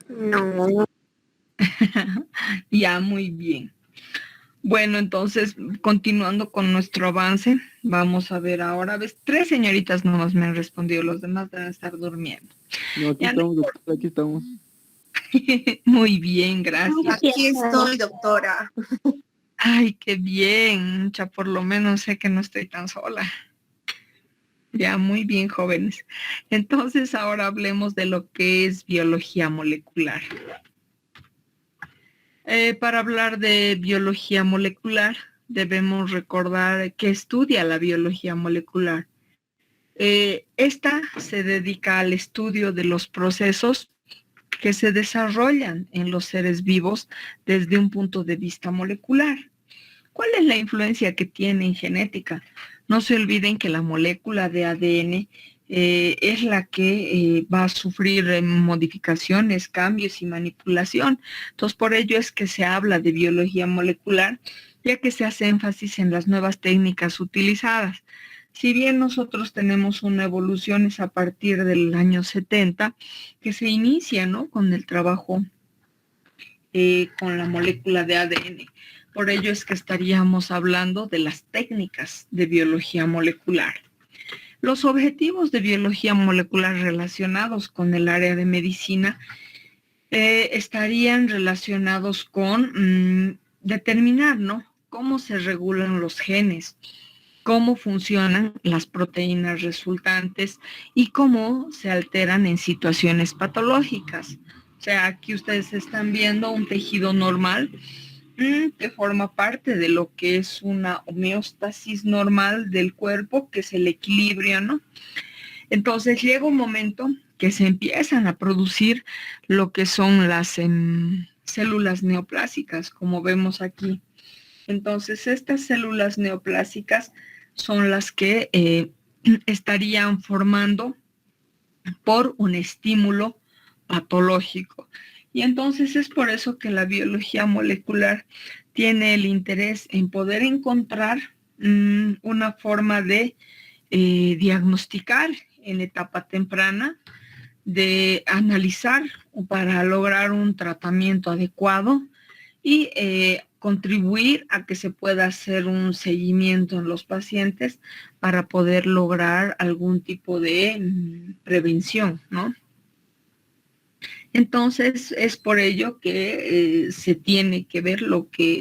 No. Ya, muy bien. Bueno, entonces, continuando con nuestro avance, vamos a ver ahora. ¿Ves? 3 señoritas nomás me han respondido, los demás deben estar durmiendo. No, aquí Ya no estamos, doctora, aquí estamos. Muy bien, gracias. Aquí estoy, doctora. Ay, qué bien. Ya por lo menos sé que no estoy tan sola. Ya, muy bien, jóvenes. Entonces, ahora hablemos de lo que es biología molecular. Para hablar de biología molecular, debemos recordar que estudia la biología molecular. Esta se dedica al estudio de los procesos que se desarrollan en los seres vivos desde un punto de vista molecular. ¿Cuál es la influencia que tiene en genética? No se olviden que la molécula de ADN es la que va a sufrir modificaciones, cambios y manipulación. Entonces, por ello es que se habla de biología molecular, ya que se hace énfasis en las nuevas técnicas utilizadas. Si bien nosotros tenemos una evolución, es a partir del año 70 que se inicia, ¿no?, con el trabajo con la molécula de ADN. Por ello es que estaríamos hablando de las técnicas de biología molecular. Los objetivos de biología molecular relacionados con el área de medicina estarían relacionados con determinar, ¿no?, cómo se regulan los genes, cómo funcionan las proteínas resultantes y cómo se alteran en situaciones patológicas. O sea, aquí ustedes están viendo un tejido normal que forma parte de lo que es una homeostasis normal del cuerpo, que es el equilibrio, ¿no? Entonces llega un momento que se empiezan a producir lo que son las células neoplásicas, como vemos aquí. Entonces estas células neoplásicas son las que estarían formando por un estímulo patológico. Y entonces es por eso que la biología molecular tiene el interés en poder encontrar una forma de diagnosticar en etapa temprana, de analizar para lograr un tratamiento adecuado y contribuir a que se pueda hacer un seguimiento en los pacientes para poder lograr algún tipo de prevención, ¿no? Entonces es por ello que se tiene que ver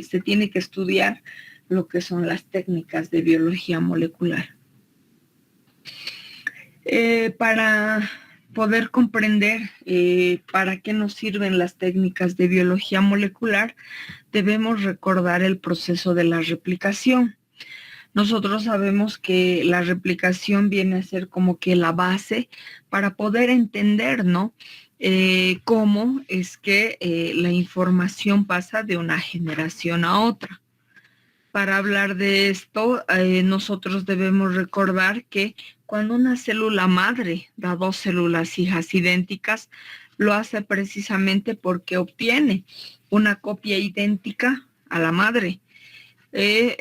se tiene que estudiar lo que son las técnicas de biología molecular. Para poder comprender para qué nos sirven las técnicas de biología molecular, debemos recordar el proceso de la replicación. Nosotros sabemos que la replicación viene a ser como que la base para poder entender, ¿no?, cómo es que la información pasa de una generación a otra. Para hablar de esto, nosotros debemos recordar que cuando una célula madre da 2 células hijas idénticas, lo hace precisamente porque obtiene una copia idéntica a la madre,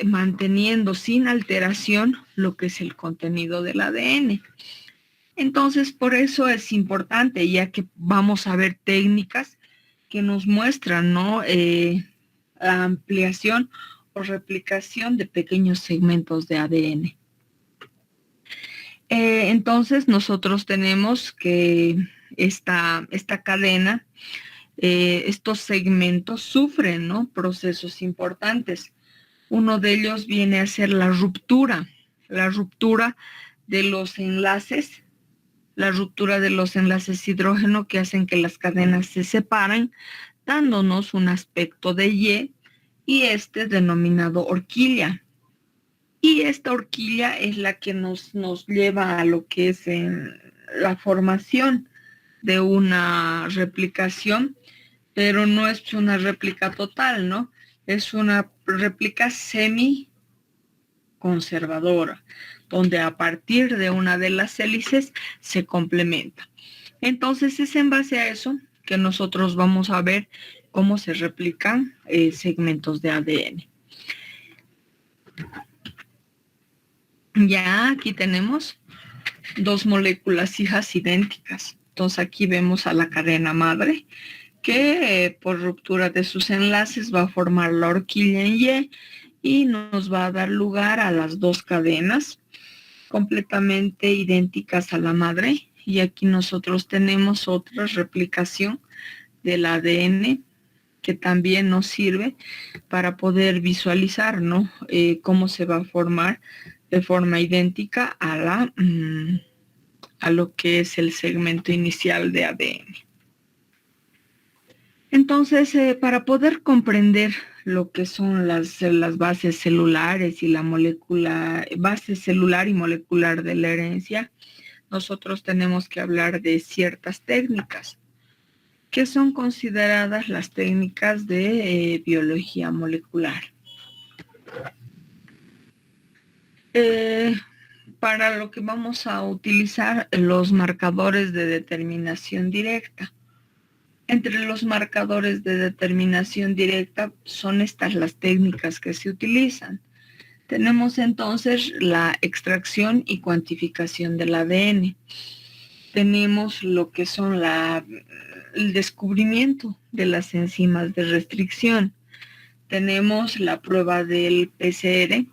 manteniendo sin alteración lo que es el contenido del ADN. Entonces, por eso es importante, ya que vamos a ver técnicas que nos muestran, ¿no?, la ampliación o replicación de pequeños segmentos de ADN. Entonces, nosotros tenemos que esta cadena, estos segmentos sufren, ¿no?, procesos importantes. Uno de ellos viene a ser la ruptura de los enlaces, hidrógeno que hacen que las cadenas se separen, dándonos un aspecto de y denominado horquilla. Y esta horquilla es la que nos lleva a lo que es la formación de una replicación, pero no es una réplica total, ¿no? Es una réplica semi-conservadora, donde a partir de una de las hélices se complementa. Entonces es en base a eso que nosotros vamos a ver cómo se replican segmentos de ADN. Ya aquí tenemos 2 moléculas hijas idénticas. Entonces aquí vemos a la cadena madre, que por ruptura de sus enlaces va a formar la horquilla en y nos va a dar lugar a las dos cadenas completamente idénticas a la madre. Y aquí nosotros tenemos otra replicación del ADN que también nos sirve para poder visualizar, ¿no? Cómo se va a formar de forma idéntica a lo que es el segmento inicial de ADN. Entonces, para poder comprender lo que son las bases celulares y la base celular y molecular de la herencia, nosotros tenemos que hablar de ciertas técnicas que son consideradas las técnicas de biología molecular. Para lo que vamos a utilizar los marcadores de determinación directa. Entre los marcadores de determinación directa son estas las técnicas que se utilizan. Tenemos entonces la extracción y cuantificación del ADN. Tenemos lo que son el descubrimiento de las enzimas de restricción. Tenemos la prueba del PCR,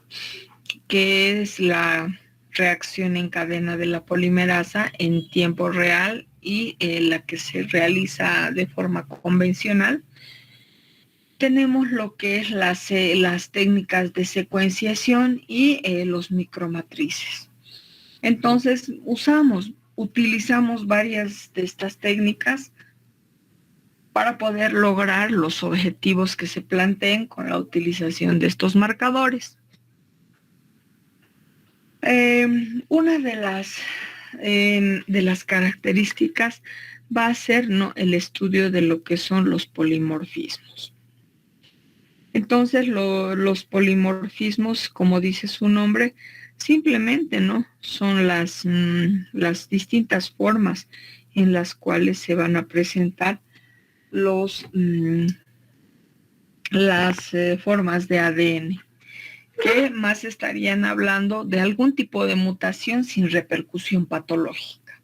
que es la reacción en cadena de la polimerasa en tiempo real y la que se realiza de forma convencional. Tenemos lo que es las técnicas de secuenciación y los micromatrices. Entonces, utilizamos varias de estas técnicas para poder lograr los objetivos que se planteen con la utilización de estos marcadores. Una de las características va a ser, ¿no?, el estudio de lo que son los polimorfismos. Entonces, los polimorfismos, como dice su nombre, simplemente, ¿no?, son las distintas formas en las cuales se van a presentar las formas de ADN, que más estarían hablando de algún tipo de mutación sin repercusión patológica.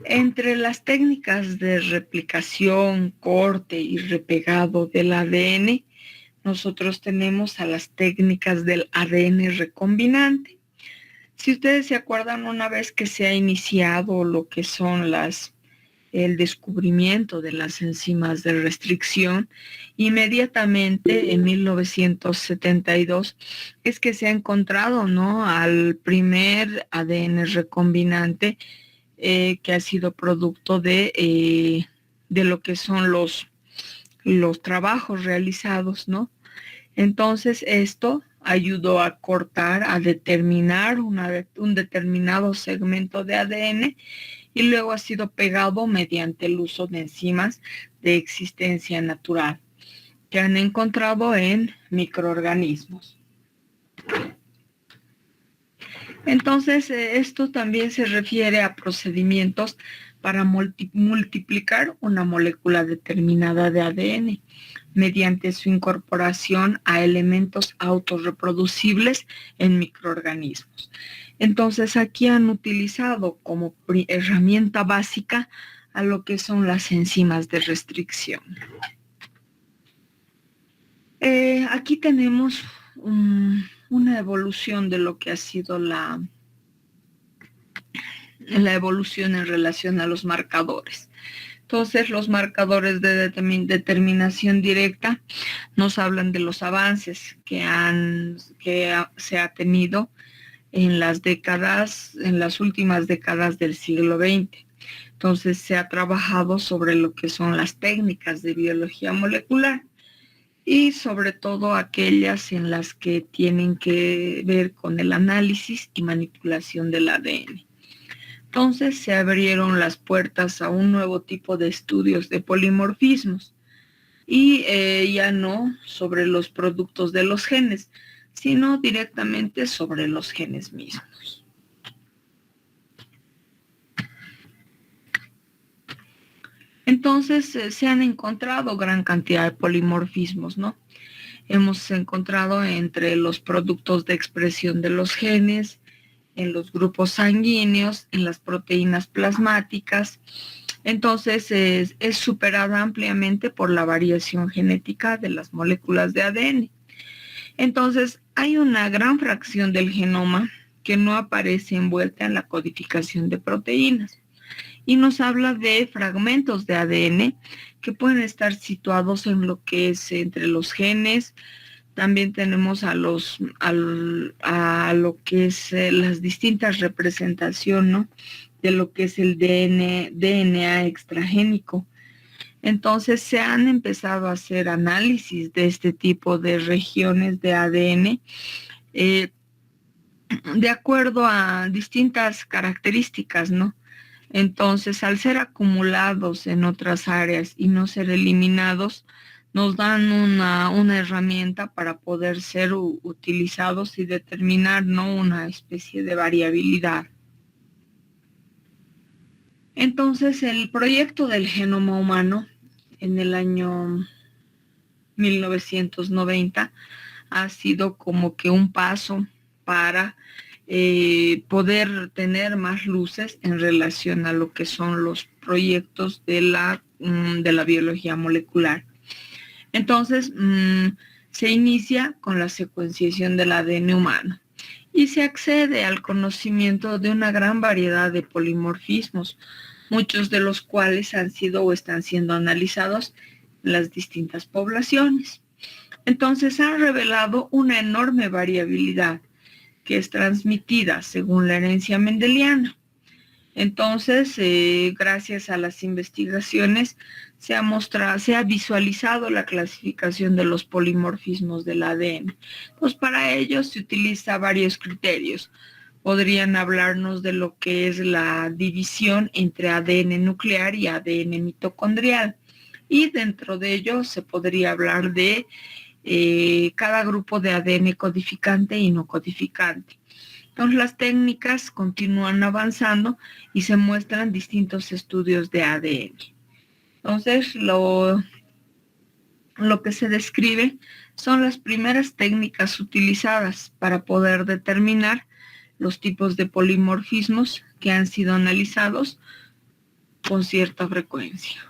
Entre las técnicas de replicación, corte y repegado del ADN, nosotros tenemos a las técnicas del ADN recombinante. Si ustedes se acuerdan, una vez que se ha iniciado lo que son el descubrimiento de las enzimas de restricción, inmediatamente en 1972 es que se ha encontrado, ¿no?, al primer ADN recombinante que ha sido producto de lo que son los trabajos realizados, ¿no? Entonces esto ayudó a cortar, a determinar un determinado segmento de ADN y luego ha sido pegado mediante el uso de enzimas de existencia natural que han encontrado en microorganismos. Entonces, esto también se refiere a procedimientos para multiplicar una molécula determinada de ADN mediante su incorporación a elementos autorreproducibles en microorganismos. Entonces, aquí han utilizado como herramienta básica a lo que son las enzimas de restricción. Aquí tenemos una evolución de lo que ha sido la evolución en relación a los marcadores. Entonces, los marcadores de determinación directa nos hablan de los avances que se ha tenido en las últimas décadas del siglo XX. Entonces, se ha trabajado sobre lo que son las técnicas de biología molecular y sobre todo aquellas en las que tienen que ver con el análisis y manipulación del ADN. Entonces se abrieron las puertas a un nuevo tipo de estudios de polimorfismos y ya no sobre los productos de los genes, sino directamente sobre los genes mismos. Entonces se han encontrado gran cantidad de polimorfismos, ¿no? Hemos encontrado entre los productos de expresión de los genes, en los grupos sanguíneos, en las proteínas plasmáticas. Entonces es superada ampliamente por la variación genética de las moléculas de ADN. Entonces hay una gran fracción del genoma que no aparece envuelta en la codificación de proteínas y nos habla de fragmentos de ADN que pueden estar situados en lo que es entre los genes. También tenemos a lo que es las distintas representaciones, ¿no?, de lo que es el DNA extragénico. Entonces se han empezado a hacer análisis de este tipo de regiones de ADN de acuerdo a distintas características, ¿no? Entonces, al ser acumulados en otras áreas y no ser eliminados, nos dan una herramienta para poder ser utilizados y determinar, ¿no?, una especie de variabilidad. Entonces, el proyecto del genoma humano en el año 1990 ha sido como que un paso para poder tener más luces en relación a lo que son los proyectos de la biología molecular. Entonces, se inicia con la secuenciación del ADN humano y se accede al conocimiento de una gran variedad de polimorfismos, muchos de los cuales han sido o están siendo analizados en las distintas poblaciones. Entonces, han revelado una enorme variabilidad que es transmitida según la herencia mendeliana. Entonces, gracias a las investigaciones, se ha visualizado la clasificación de los polimorfismos del ADN. Pues para ello se utiliza varios criterios. Podrían hablarnos de lo que es la división entre ADN nuclear y ADN mitocondrial. Y dentro de ello se podría hablar de cada grupo de ADN codificante y no codificante. Entonces las técnicas continúan avanzando y se muestran distintos estudios de ADN. Entonces lo que se describe son las primeras técnicas utilizadas para poder determinar los tipos de polimorfismos que han sido analizados con cierta frecuencia.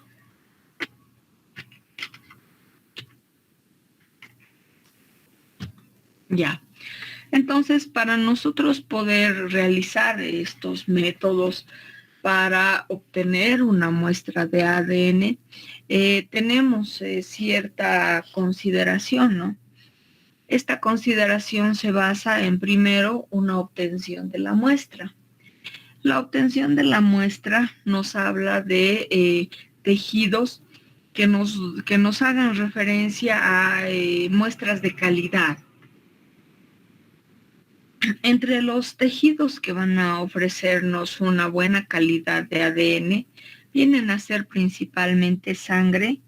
Ya. Entonces, para nosotros poder realizar estos métodos para obtener una muestra de ADN, tenemos cierta consideración, ¿no? Esta consideración se basa en, primero, una obtención de la muestra. La obtención de la muestra nos habla de tejidos que nos hagan referencia a muestras de calidad. Entre los tejidos que van a ofrecernos una buena calidad de ADN vienen a ser principalmente sangre,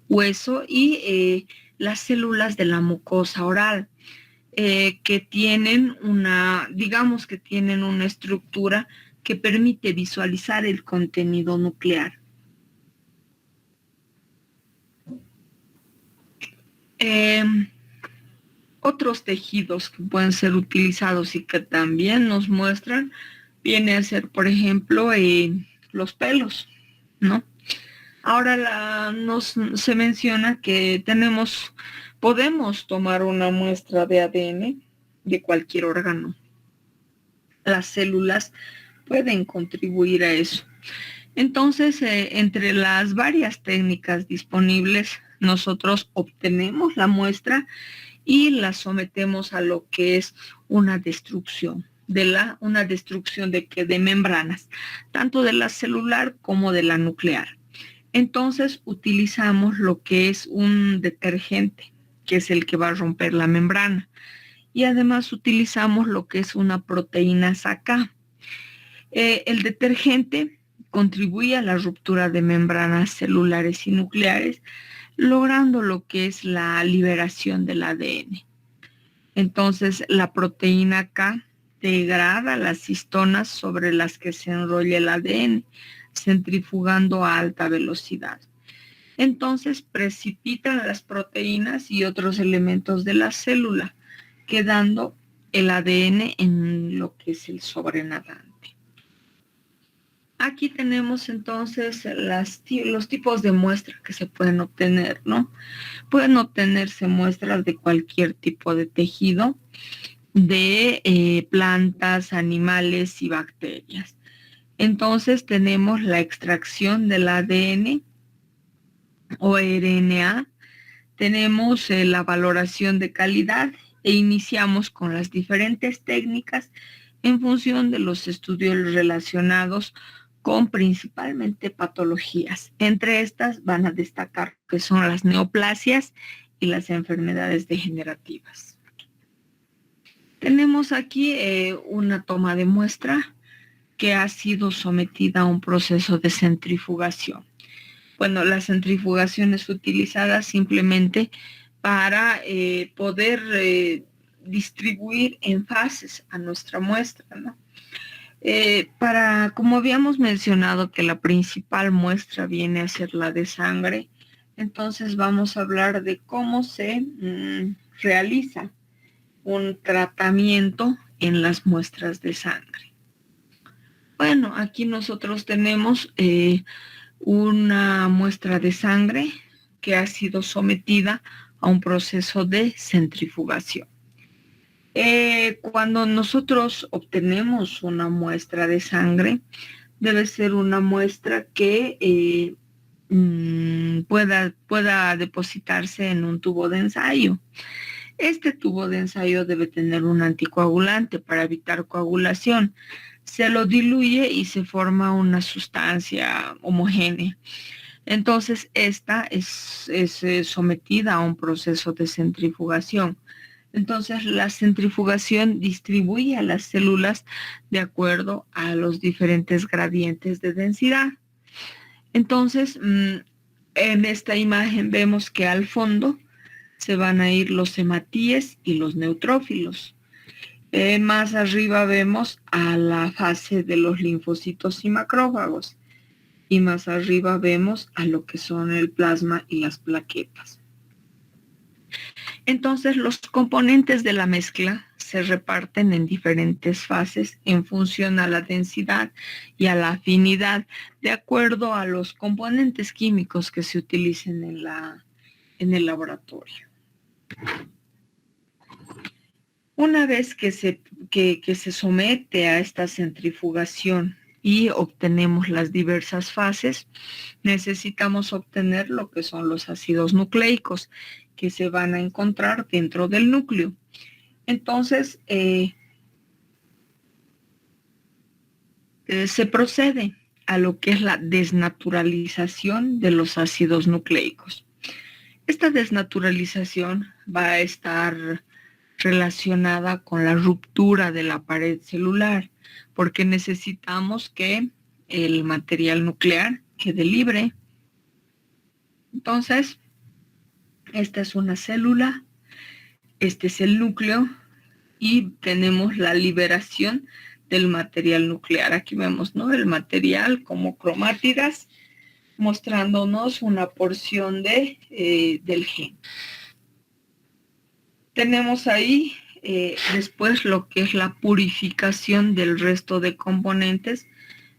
hueso y las células de la mucosa oral, que tienen tienen una estructura que permite visualizar el contenido nuclear. Otros tejidos que pueden ser utilizados y que también nos muestran, viene a ser, por ejemplo, los pelos, ¿no? Ahora se menciona que podemos tomar una muestra de ADN de cualquier órgano. Las células pueden contribuir a eso. Entonces, entre las varias técnicas disponibles, nosotros obtenemos la muestra y la sometemos a lo que es una destrucción de membranas, tanto de la celular como de la nuclear. Entonces utilizamos lo que es un detergente, que es el que va a romper la membrana, y además utilizamos lo que es una proteína SACA. El detergente contribuye a la ruptura de membranas celulares y nucleares, logrando lo que es la liberación del ADN. Entonces, la proteína K degrada las histonas sobre las que se enrolla el ADN, centrifugando a alta velocidad. Entonces, precipitan las proteínas y otros elementos de la célula, quedando el ADN en lo que es el sobrenadante. Aquí tenemos entonces los tipos de muestras que se pueden obtener, ¿no? Pueden obtenerse muestras de cualquier tipo de tejido, de plantas, animales y bacterias. Entonces tenemos la extracción del ADN o RNA, tenemos la valoración de calidad e iniciamos con las diferentes técnicas en función de los estudios relacionados con principalmente patologías. Entre estas van a destacar que son las neoplasias y las enfermedades degenerativas. Tenemos aquí una toma de muestra que ha sido sometida a un proceso de centrifugación. Bueno, la centrifugación es utilizada simplemente para poder distribuir en fases a nuestra muestra, ¿no? Como habíamos mencionado que la principal muestra viene a ser la de sangre, entonces vamos a hablar de cómo se realiza un tratamiento en las muestras de sangre. Bueno, aquí nosotros tenemos una muestra de sangre que ha sido sometida a un proceso de centrifugación. Cuando nosotros obtenemos una muestra de sangre, debe ser una muestra que pueda depositarse en un tubo de ensayo. Este tubo de ensayo debe tener un anticoagulante para evitar coagulación. Se lo diluye y se forma una sustancia homogénea. Entonces, esta es sometida a un proceso de centrifugación. Entonces, la centrifugación distribuye a las células de acuerdo a los diferentes gradientes de densidad. Entonces, en esta imagen vemos que al fondo se van a ir los hematíes y los neutrófilos. Más arriba vemos a la fase de los linfocitos y macrófagos. Y más arriba vemos a lo que son el plasma y las plaquetas. Entonces, los componentes de la mezcla se reparten en diferentes fases en función a la densidad y a la afinidad, de acuerdo a los componentes químicos que se utilicen en el laboratorio. Una vez que se somete a esta centrifugación y obtenemos las diversas fases, necesitamos obtener lo que son los ácidos nucleicos que se van a encontrar dentro del núcleo. Entonces, se procede a lo que es la desnaturalización de los ácidos nucleicos. Esta desnaturalización va a estar relacionada con la ruptura de la pared celular, porque necesitamos que el material nuclear quede libre. Entonces, esta es una célula, este es el núcleo y tenemos la liberación del material nuclear. Aquí vemos, ¿no?, el material como cromátidas, mostrándonos una porción del gen. Tenemos ahí después lo que es la purificación del resto de componentes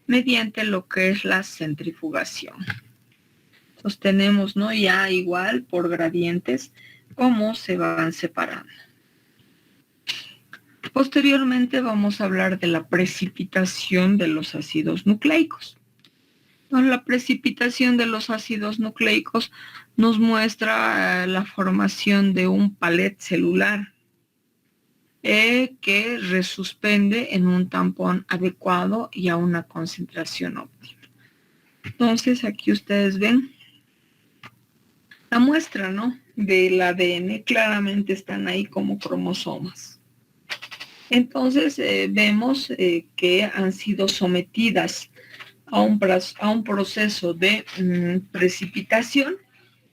mediante lo que es la centrifugación. Entonces tenemos, ¿no?, ya igual por gradientes cómo se van separando. Posteriormente vamos a hablar de la precipitación de los ácidos nucleicos. Entonces, la precipitación de los ácidos nucleicos nos muestra la formación de un palet celular que resuspende en un tampón adecuado y a una concentración óptima. Entonces, aquí ustedes ven la muestra, ¿no?, del ADN. Claramente están ahí como cromosomas. Entonces, vemos que han sido sometidas a un proceso de precipitación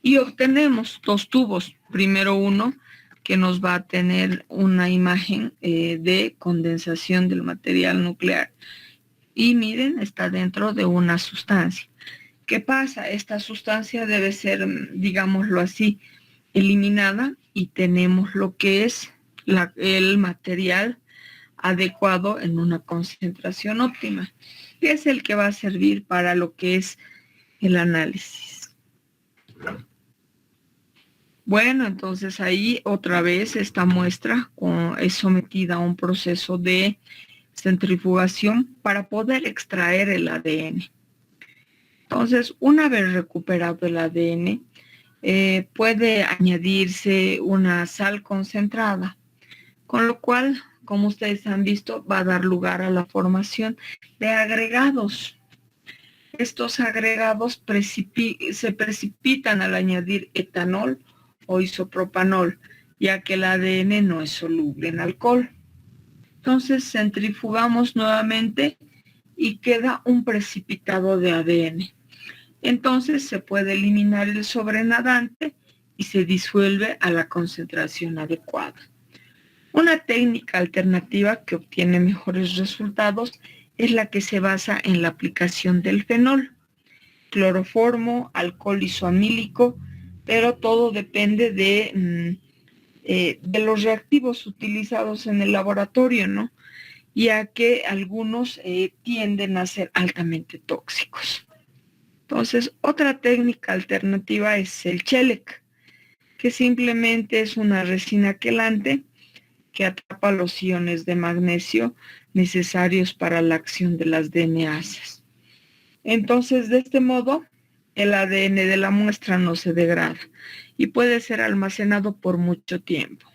y obtenemos dos tubos. Primero uno que nos va a tener una imagen de condensación del material nuclear. Y miren, está dentro de una sustancia. ¿Qué pasa? Esta sustancia debe ser, digámoslo así, eliminada y tenemos lo que es el material adecuado en una concentración óptima, que es el que va a servir para lo que es el análisis. Bueno, entonces ahí otra vez esta muestra es sometida a un proceso de centrifugación para poder extraer el ADN. Entonces, una vez recuperado el ADN, puede añadirse una sal concentrada, con lo cual, como ustedes han visto, va a dar lugar a la formación de agregados. Estos agregados se precipitan al añadir etanol o isopropanol, ya que el ADN no es soluble en alcohol. Entonces centrifugamos nuevamente y queda un precipitado de ADN. Entonces se puede eliminar el sobrenadante y se disuelve a la concentración adecuada. Una técnica alternativa que obtiene mejores resultados es la que se basa en la aplicación del fenol, cloroformo, alcohol isoamílico, pero todo depende de los reactivos utilizados en el laboratorio, ¿no? Ya que algunos tienden a ser altamente tóxicos. Entonces, otra técnica alternativa es el Shellac, que simplemente es una resina quelante que atrapa los iones de magnesio necesarios para la acción de las DNAsas. Entonces, de este modo, el ADN de la muestra no se degrada y puede ser almacenado por mucho tiempo.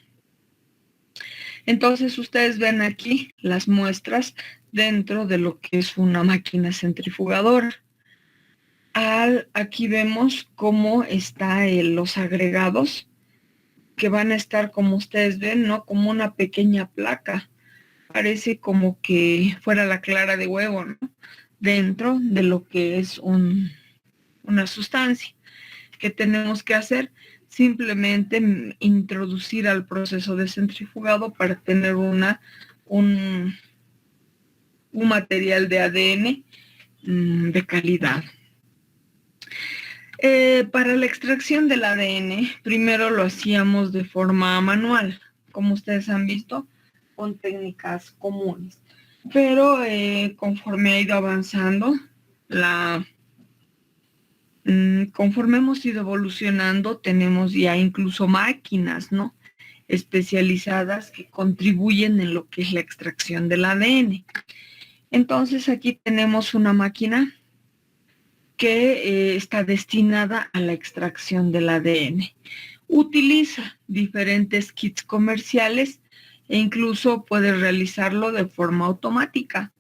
Entonces, ustedes ven aquí las muestras dentro de lo que es una máquina centrifugadora. Aquí vemos cómo están los agregados, que van a estar, como ustedes ven, ¿no? Como una pequeña placa. Parece como que fuera la clara de huevo, ¿no? Dentro de lo que es una sustancia. ¿Qué tenemos que hacer? Simplemente introducir al proceso de centrifugado para tener un material de ADN de calidad. Para la extracción del ADN, primero lo hacíamos de forma manual, como ustedes han visto, con técnicas comunes. Pero conforme ha ido avanzando, conforme hemos ido evolucionando, tenemos ya incluso máquinas, ¿no?, especializadas que contribuyen en lo que es la extracción del ADN. Entonces aquí tenemos una máquina que está destinada a la extracción del ADN. Utiliza diferentes kits comerciales e incluso puede realizarlo de forma automática,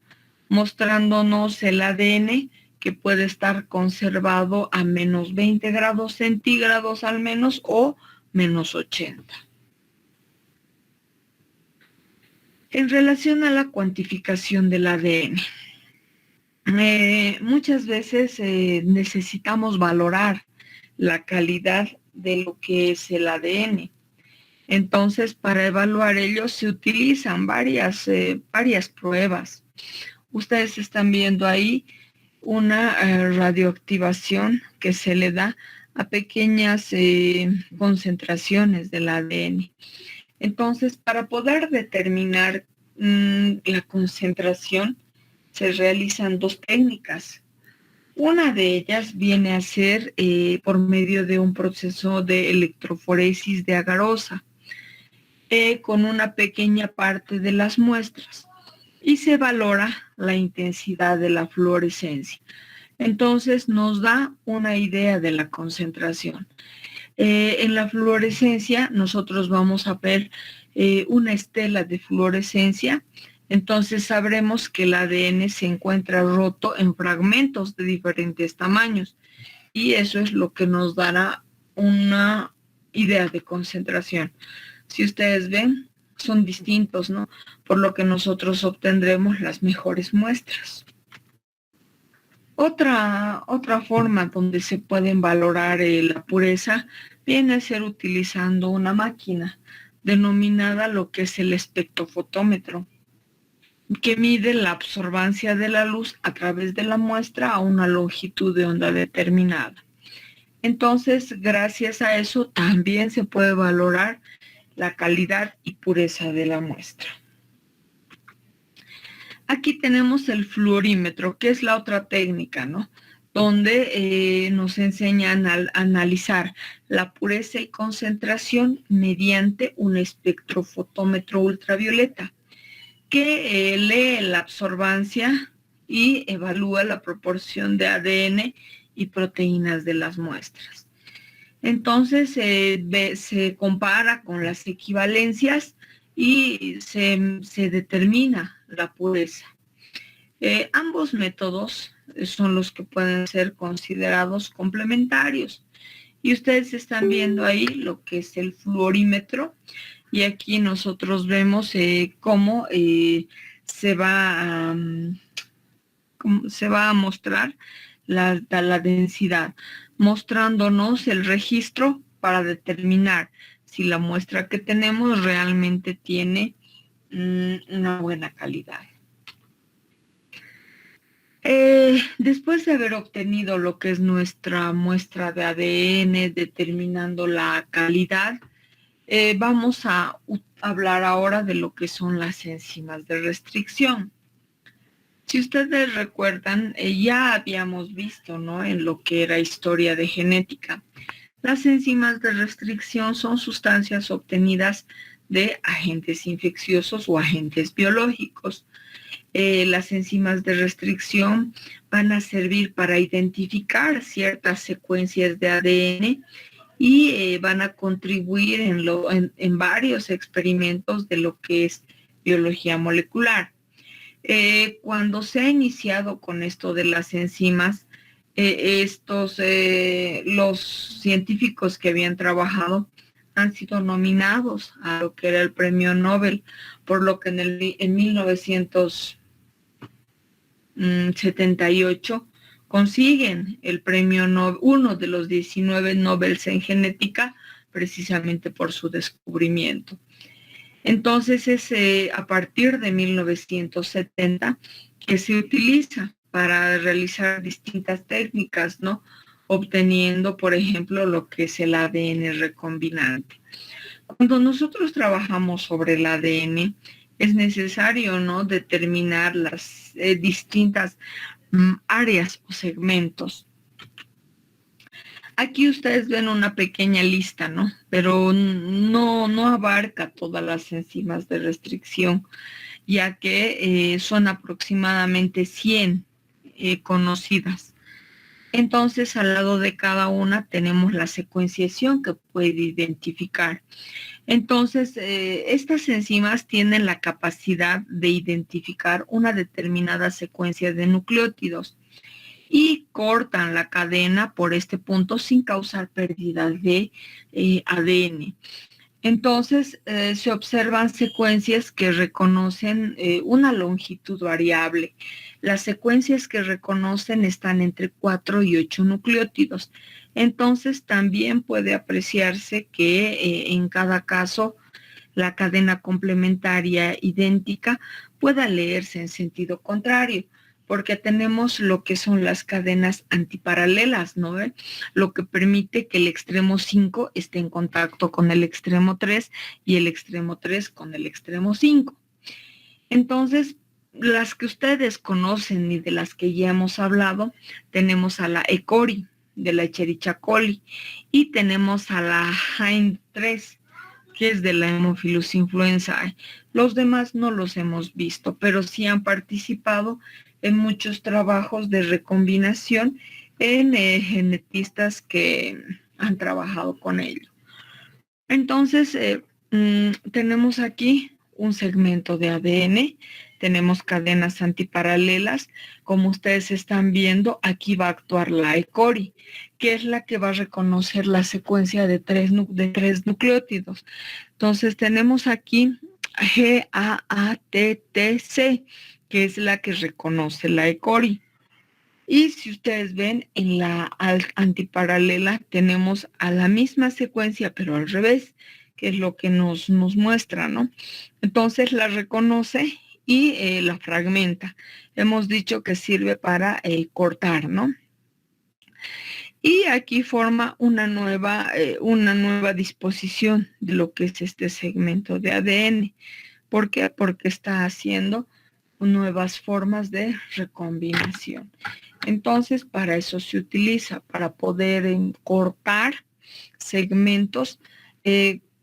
mostrándonos el ADN que puede estar conservado a menos 20 grados centígrados al menos o menos 80. En relación a la cuantificación del ADN, muchas veces necesitamos valorar la calidad de lo que es el ADN. Entonces, para evaluar ello se utilizan varias pruebas. Ustedes están viendo ahí una radioactivación que se le da a pequeñas concentraciones del ADN. Entonces, para poder determinar la concentración, se realizan dos técnicas. Una de ellas viene a ser por medio de un proceso de electroforesis de agarosa con una pequeña parte de las muestras y se valora la intensidad de la fluorescencia. Entonces nos da una idea de la concentración. En la fluorescencia nosotros vamos a ver una estela de fluorescencia. Entonces sabremos que el ADN se encuentra roto en fragmentos de diferentes tamaños y eso es lo que nos dará una idea de concentración. Si ustedes ven, son distintos, ¿no? Por lo que nosotros obtendremos las mejores muestras. Otra forma donde se pueden valorar la pureza viene a ser utilizando una máquina denominada lo que es el espectrofotómetro, que mide la absorbancia de la luz a través de la muestra a una longitud de onda determinada. Entonces, gracias a eso también se puede valorar la calidad y pureza de la muestra. Aquí tenemos el fluorímetro, que es la otra técnica, ¿no? Donde nos enseñan a analizar la pureza y concentración mediante un espectrofotómetro ultravioleta, que lee la absorbancia y evalúa la proporción de ADN y proteínas de las muestras. Entonces se compara con las equivalencias y se determina la pureza. Ambos métodos son los que pueden ser considerados complementarios. Y ustedes están viendo ahí lo que es el fluorímetro. Y aquí nosotros vemos cómo se va a mostrar la densidad, mostrándonos el registro para determinar si la muestra que tenemos realmente tiene una buena calidad. Después de haber obtenido lo que es nuestra muestra de ADN, determinando la calidad, vamos a hablar ahora de lo que son las enzimas de restricción. Si ustedes recuerdan, ya habíamos visto, ¿no?, en lo que era historia de genética. Las enzimas de restricción son sustancias obtenidas de agentes infecciosos o agentes biológicos. Las enzimas de restricción van a servir para identificar ciertas secuencias de ADN y van a contribuir en varios experimentos de lo que es biología molecular. Cuando se ha iniciado con esto de las enzimas, los científicos que habían trabajado han sido nominados a lo que era el premio Nobel, por lo que en 1978 consiguen el premio Nobel, uno de los 19 Nobel en genética, precisamente por su descubrimiento. Entonces es a partir de 1970 que se utiliza para realizar distintas técnicas, ¿no?, obteniendo, por ejemplo, lo que es el ADN recombinante. Cuando nosotros trabajamos sobre el ADN, es necesario, ¿no?, determinar las distintas áreas o segmentos. Aquí ustedes ven una pequeña lista, ¿no?, pero no abarca todas las enzimas de restricción, ya que son aproximadamente 100 conocidas. Entonces, al lado de cada una tenemos la secuenciación que puede identificar. Entonces, estas enzimas tienen la capacidad de identificar una determinada secuencia de nucleótidos y cortan la cadena por este punto sin causar pérdida de ADN. Entonces, se observan secuencias que reconocen una longitud variable. Las secuencias que reconocen están entre 4 y 8 nucleótidos. Entonces, también puede apreciarse que en cada caso la cadena complementaria idéntica pueda leerse en sentido contrario, porque tenemos lo que son las cadenas antiparalelas, ¿no? Lo que permite que el extremo 5 esté en contacto con el extremo 3 y el extremo 3 con el extremo 5. Entonces, las que ustedes conocen y de las que ya hemos hablado, tenemos a la E. coli, de la Escherichia coli, y tenemos a la HAIN-3, que es de la Haemophilus influenzae. Los demás no los hemos visto, pero sí han participado en muchos trabajos de recombinación en genetistas que han trabajado con ello. Entonces, tenemos aquí un segmento de ADN, tenemos cadenas antiparalelas. Como ustedes están viendo, aquí va a actuar la E. coli, que es la que va a reconocer la secuencia de tres nucleótidos. Entonces, tenemos aquí GAATTC, que es la que reconoce la E. coli. Y si ustedes ven, en la antiparalela tenemos a la misma secuencia, pero al revés, que es lo que nos muestra, ¿no? Entonces la reconoce y la fragmenta. Hemos dicho que sirve para cortar, ¿no? Y aquí forma una nueva disposición de lo que es este segmento de ADN. ¿Por qué? Porque está haciendo nuevas formas de recombinación. Entonces, para eso se utiliza, para poder cortar segmentos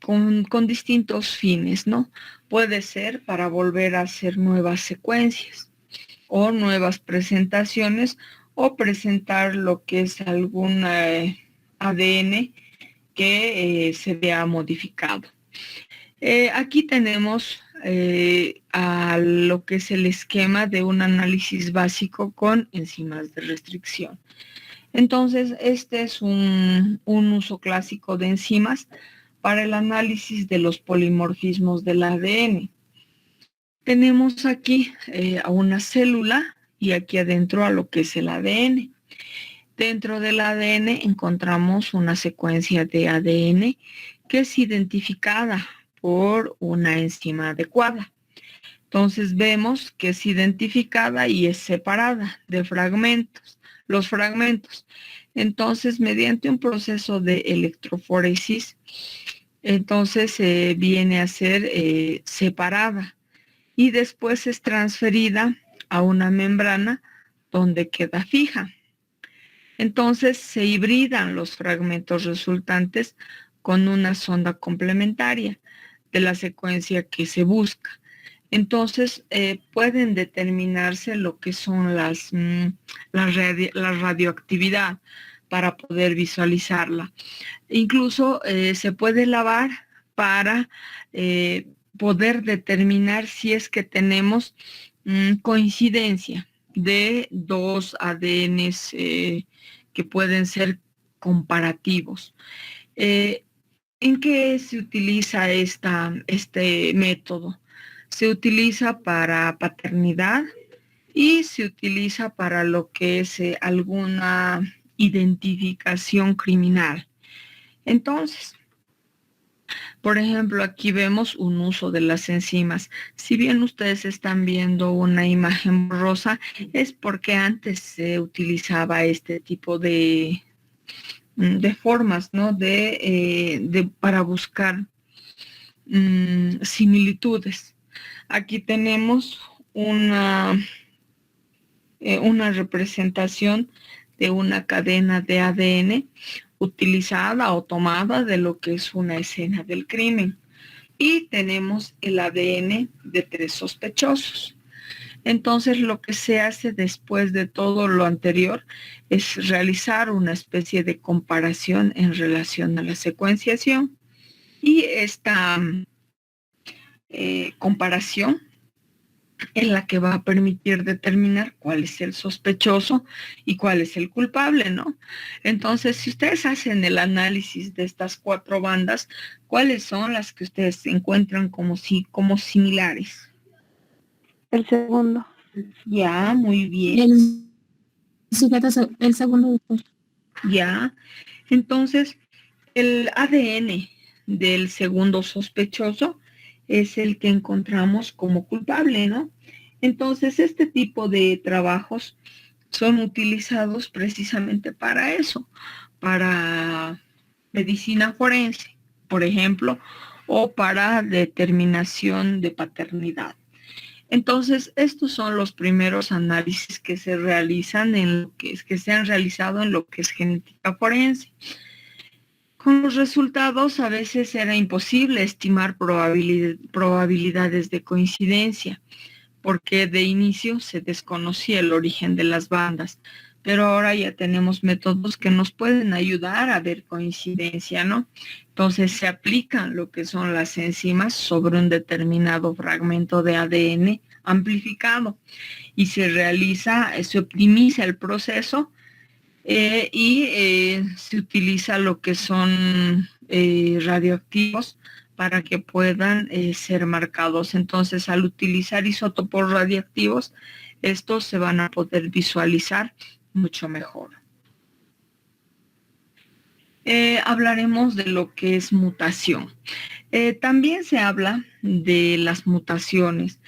con distintos fines, ¿no? Puede ser para volver a hacer nuevas secuencias o nuevas presentaciones o presentar lo que es algún ADN que se vea modificado. Aquí tenemos a lo que es el esquema de un análisis básico con enzimas de restricción. Entonces, este es un uso clásico de enzimas para el análisis de los polimorfismos del ADN. Tenemos aquí a una célula y aquí adentro a lo que es el ADN. Dentro del ADN encontramos una secuencia de ADN que es identificada por una enzima adecuada. Entonces vemos que es identificada y es separada de fragmentos, los fragmentos. Entonces, mediante un proceso de electroforesis, entonces viene a ser separada y después es transferida a una membrana donde queda fija. Entonces se hibridan los fragmentos resultantes con una sonda complementaria de la secuencia que se busca. Entonces pueden determinarse lo que son la radioactividad para poder visualizarla. Incluso se puede lavar para poder determinar si es que tenemos coincidencia de dos ADNs que pueden ser comparativos. ¿En qué se utiliza este método? Se utiliza para paternidad y se utiliza para lo que es alguna identificación criminal. Entonces, por ejemplo, aquí vemos un uso de las enzimas. Si bien ustedes están viendo una imagen borrosa, es porque antes se utilizaba este tipo de formas, ¿no? Para buscar similitudes. Aquí tenemos una representación de una cadena de ADN utilizada o tomada de lo que es una escena del crimen. Y tenemos el ADN de 3 sospechosos. Entonces, lo que se hace después de todo lo anterior es realizar una especie de comparación en relación a la secuenciación. Y esta comparación es la que va a permitir determinar cuál es el sospechoso y cuál es el culpable, ¿no? Entonces, si ustedes hacen el análisis de estas 4 bandas, ¿cuáles son las que ustedes encuentran como similares? El segundo. Ya, muy bien. El segundo, doctor. Ya, entonces el ADN del segundo sospechoso es el que encontramos como culpable, ¿no? Entonces este tipo de trabajos son utilizados precisamente para eso, para medicina forense, por ejemplo, o para determinación de paternidad. Entonces, estos son los primeros análisis que se realizan que se han realizado en lo que es genética forense. Con los resultados a veces era imposible estimar probabilidades de coincidencia, porque de inicio se desconocía el origen de las bandas, pero ahora ya tenemos métodos que nos pueden ayudar a ver coincidencia, ¿no? Entonces se aplican lo que son las enzimas sobre un determinado fragmento de ADN amplificado y se optimiza el proceso y se utiliza lo que son radioactivos para que puedan ser marcados. Entonces, al utilizar isótopos radioactivos, estos se van a poder visualizar mucho mejor. Hablaremos de lo que es mutación. También se habla de las mutaciones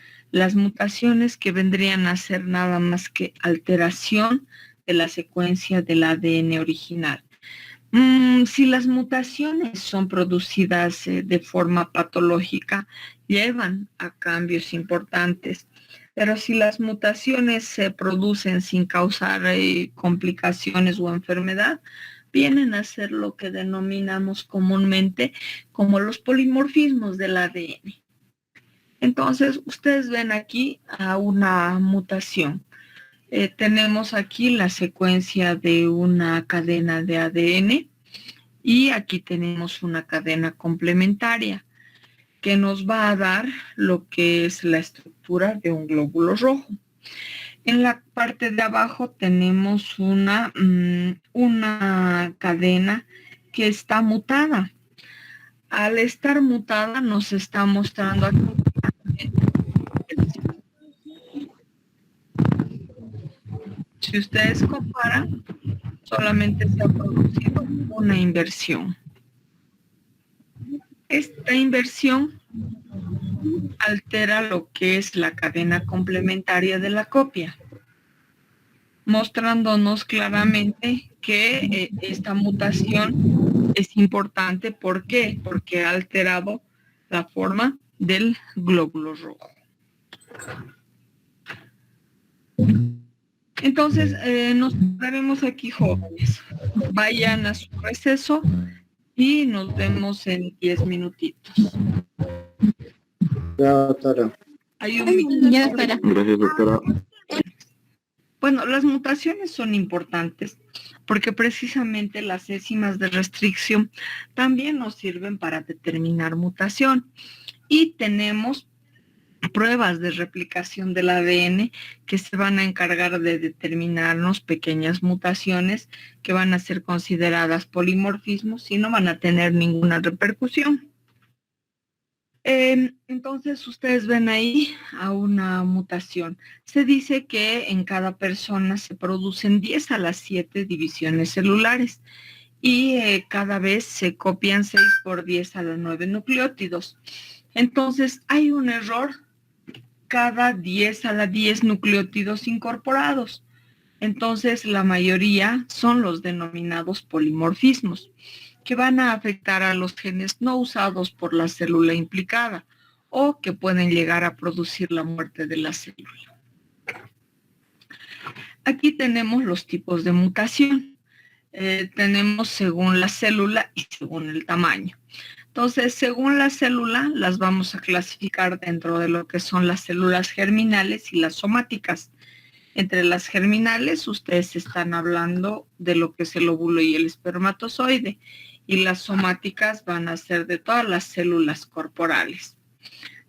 que vendrían a ser nada más que alteración de la secuencia del ADN original. Si las mutaciones son producidas de forma patológica, llevan a cambios importantes. Pero si las mutaciones se producen sin causar complicaciones o enfermedad, vienen a ser lo que denominamos comúnmente como los polimorfismos del ADN. Entonces, ustedes ven aquí a una mutación. Tenemos aquí la secuencia de una cadena de ADN y aquí tenemos una cadena complementaria que nos va a dar lo que es la estructura de un glóbulo rojo. En la parte de abajo tenemos una cadena que está mutada. Al estar mutada nos está mostrando aquí. Si ustedes comparan, solamente se ha producido una inversión. Esta inversión altera lo que es la cadena complementaria de la copia, mostrándonos claramente que esta mutación es importante. ¿Por qué? Porque ha alterado la forma del glóbulo rojo. Entonces, nos quedaremos aquí, jóvenes. Vayan a su receso y nos vemos en 10 minutitos. Ya, doctora. Hay un Ya, doctora. Gracias, doctora. Bueno, las mutaciones son importantes porque precisamente las enzimas de restricción también nos sirven para determinar mutación. Y tenemos pruebas de replicación del ADN que se van a encargar de determinarnos pequeñas mutaciones que van a ser consideradas polimorfismos y no van a tener ninguna repercusión. Entonces ustedes ven ahí a una mutación. Se dice que en cada persona se producen 10 a la 7 divisiones celulares y cada vez se copian 6 por 10 a la 9 nucleótidos. Entonces hay un error cada 10 a la 10 nucleótidos incorporados. Entonces la mayoría son los denominados polimorfismos, que van a afectar a los genes no usados por la célula implicada o que pueden llegar a producir la muerte de la célula. Aquí tenemos los tipos de mutación. Tenemos según la célula y según el tamaño. Entonces, según la célula, las vamos a clasificar dentro de lo que son las células germinales y las somáticas. Entre las germinales, ustedes están hablando de lo que es el óvulo y el espermatozoide, y las somáticas van a ser de todas las células corporales.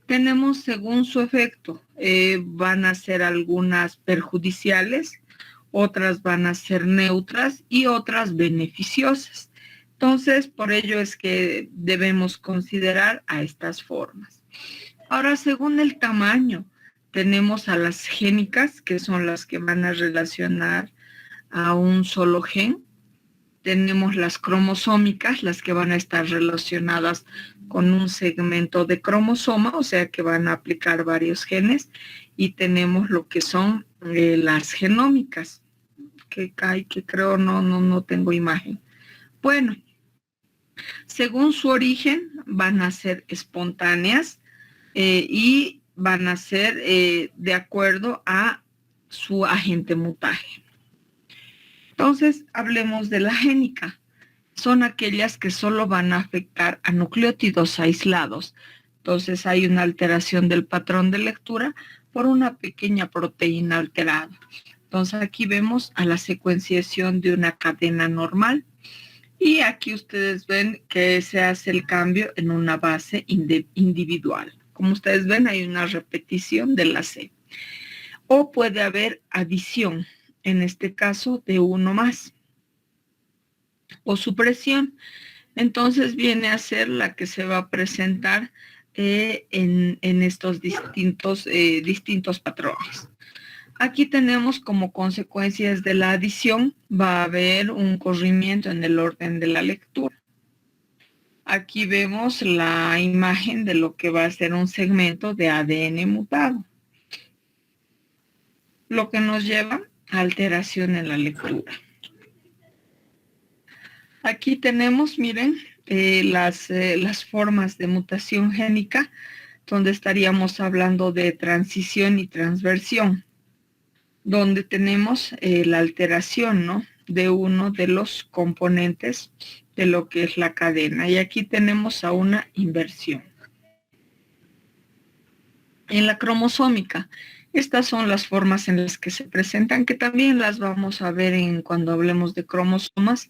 Tenemos según su efecto, van a ser algunas perjudiciales, otras van a ser neutras y otras beneficiosas. Entonces, por ello es que debemos considerar a estas formas. Ahora, según el tamaño, tenemos a las génicas, que son las que van a relacionar a un solo gen. Tenemos las cromosómicas, las que van a estar relacionadas con un segmento de cromosoma, o sea que van a aplicar varios genes. Y tenemos lo que son las genómicas, que creo no tengo imagen. Bueno, según su origen, van a ser espontáneas y van a ser de acuerdo a su agente mutaje. Entonces, hablemos de la génica. Son aquellas que solo van a afectar a nucleótidos aislados. Entonces, hay una alteración del patrón de lectura por una pequeña proteína alterada. Entonces, aquí vemos a la secuenciación de una cadena normal. Y aquí ustedes ven que se hace el cambio en una base individual. Como ustedes ven, hay una repetición de la C. O puede haber adición, en este caso, de uno más. O supresión. Entonces viene a ser la que se va a presentar en estos distintos patrones. Aquí tenemos como consecuencias de la adición, va a haber un corrimiento en el orden de la lectura. Aquí vemos la imagen de lo que va a ser un segmento de ADN mutado. Lo que nos lleva alteración en la lectura. Aquí tenemos, miren, las formas de mutación génica, donde estaríamos hablando de transición y transversión, donde tenemos la alteración, ¿no?, de uno de los componentes de lo que es la cadena. Y aquí tenemos a una inversión. En la cromosómica, estas son las formas en las que se presentan, que también las vamos a ver cuando hablemos de cromosomas.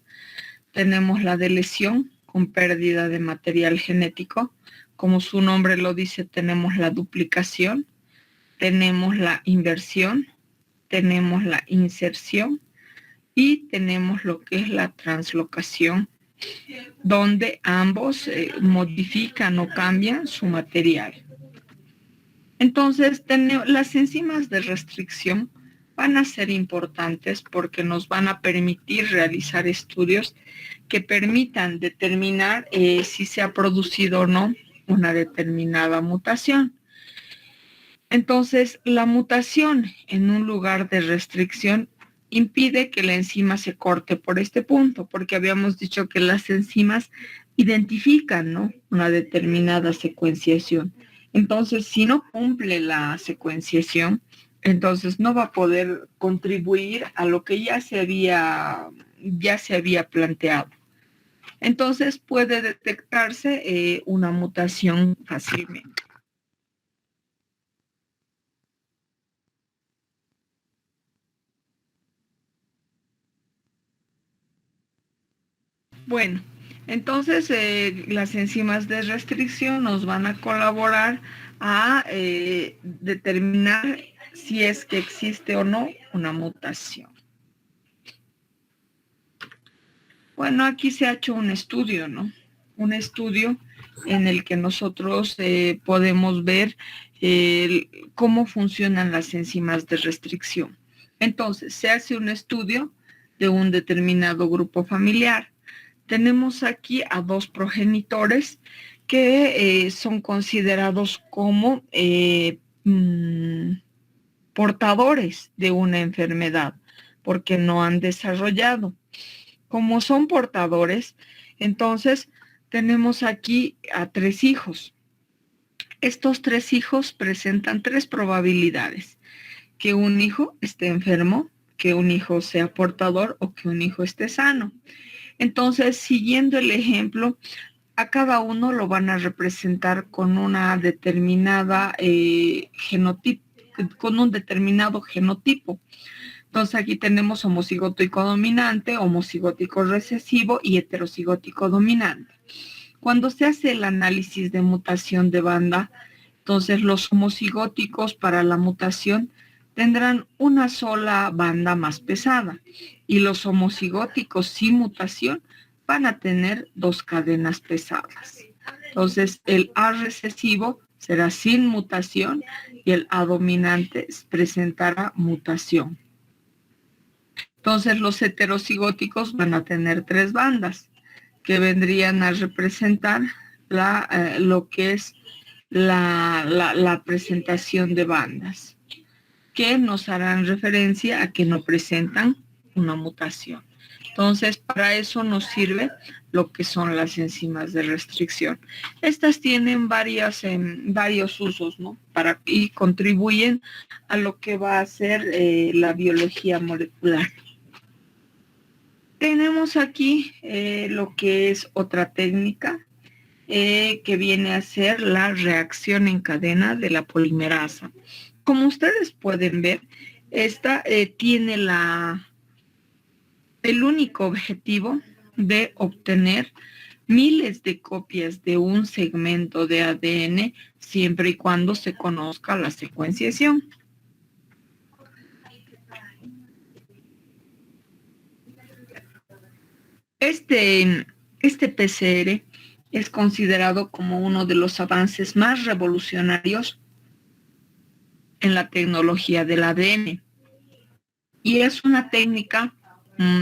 Tenemos la delesión con pérdida de material genético. Como su nombre lo dice, tenemos la duplicación, tenemos la inversión, tenemos la inserción y tenemos lo que es la translocación, donde ambos modifican o cambian su material. Entonces, las enzimas de restricción van a ser importantes porque nos van a permitir realizar estudios que permitan determinar si se ha producido o no una determinada mutación. Entonces, la mutación en un lugar de restricción impide que la enzima se corte por este punto, porque habíamos dicho que las enzimas identifican, ¿no?, una determinada secuenciación. Entonces, si no cumple la secuenciación, entonces no va a poder contribuir a lo que ya se había planteado. Entonces, puede detectarse una mutación fácilmente. Bueno, entonces las enzimas de restricción nos van a colaborar a determinar si es que existe o no una mutación. Bueno, aquí se ha hecho un estudio, ¿no? Un estudio en el que nosotros podemos ver cómo funcionan las enzimas de restricción. Entonces, se hace un estudio de un determinado grupo familiar. Tenemos aquí a dos progenitores que son considerados como portadores de una enfermedad, porque no han desarrollado. Como son portadores, entonces tenemos aquí a 3 hijos. Estos 3 hijos presentan 3 probabilidades: que un hijo esté enfermo, que un hijo sea portador o que un hijo esté sano. Entonces, siguiendo el ejemplo, a cada uno lo van a representar con una determinada genotipo, con un determinado genotipo. Entonces aquí tenemos homocigótico dominante, homocigótico recesivo y heterocigótico dominante. Cuando se hace el análisis de mutación de banda, entonces los homocigóticos para la mutación tendrán una sola banda más pesada y los homocigóticos sin mutación van a tener 2 cadenas pesadas. Entonces el A recesivo será sin mutación y el A dominante presentará mutación. Entonces los heterocigóticos van a tener 3 bandas que vendrían a representar lo que es la presentación de bandas, que nos harán referencia a que no presentan una mutación. Entonces, para eso nos sirve lo que son las enzimas de restricción. Estas tienen varios usos, ¿no? Y contribuyen a lo que va a ser la biología molecular. Tenemos aquí lo que es otra técnica que viene a ser la reacción en cadena de la polimerasa. Como ustedes pueden ver, esta tiene el único objetivo de obtener miles de copias de un segmento de ADN siempre y cuando se conozca la secuenciación. Este PCR es considerado como uno de los avances más revolucionarios en la tecnología del ADN y es una técnica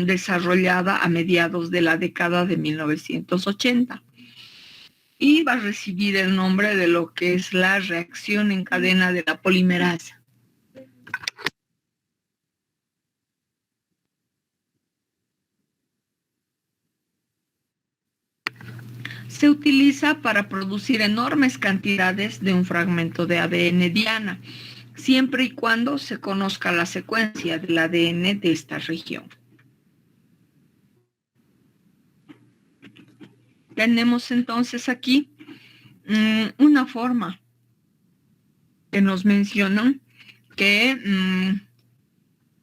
desarrollada a mediados de la década de 1980 y va a recibir el nombre de lo que es la reacción en cadena de la polimerasa. se utiliza para producir enormes cantidades de un fragmento de ADN diana, siempre y cuando se conozca la secuencia del ADN de esta región. Tenemos entonces aquí una forma que nos mencionan que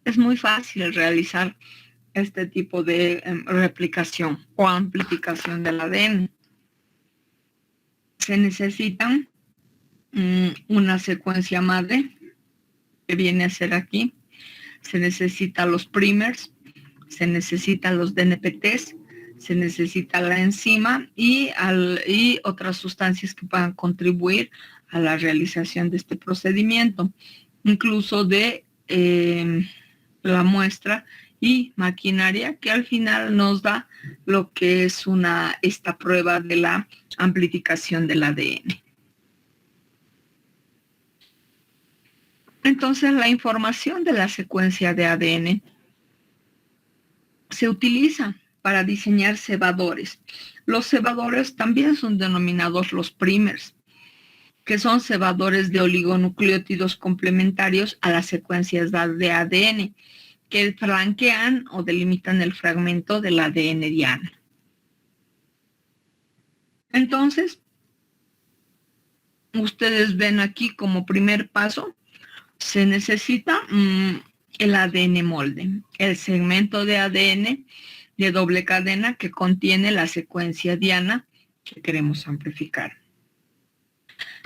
es muy fácil realizar este tipo de replicación o amplificación del ADN. Se necesitan una secuencia madre, que viene a ser aquí. Se necesitan los primers, se necesitan los DNPTs, se necesita la enzima y otras sustancias que puedan contribuir a la realización de este procedimiento, incluso de la muestra y maquinaria que al final nos da lo que es esta prueba de la amplificación del ADN. Entonces, la información de la secuencia de ADN se utiliza para diseñar cebadores. Los cebadores también son denominados los primers, que son cebadores de oligonucleótidos complementarios a las secuencias de ADN, que flanquean o delimitan el fragmento del ADN diana. Entonces, ustedes ven aquí como primer paso, se necesita el ADN molde, el segmento de ADN de doble cadena que contiene la secuencia diana que queremos amplificar.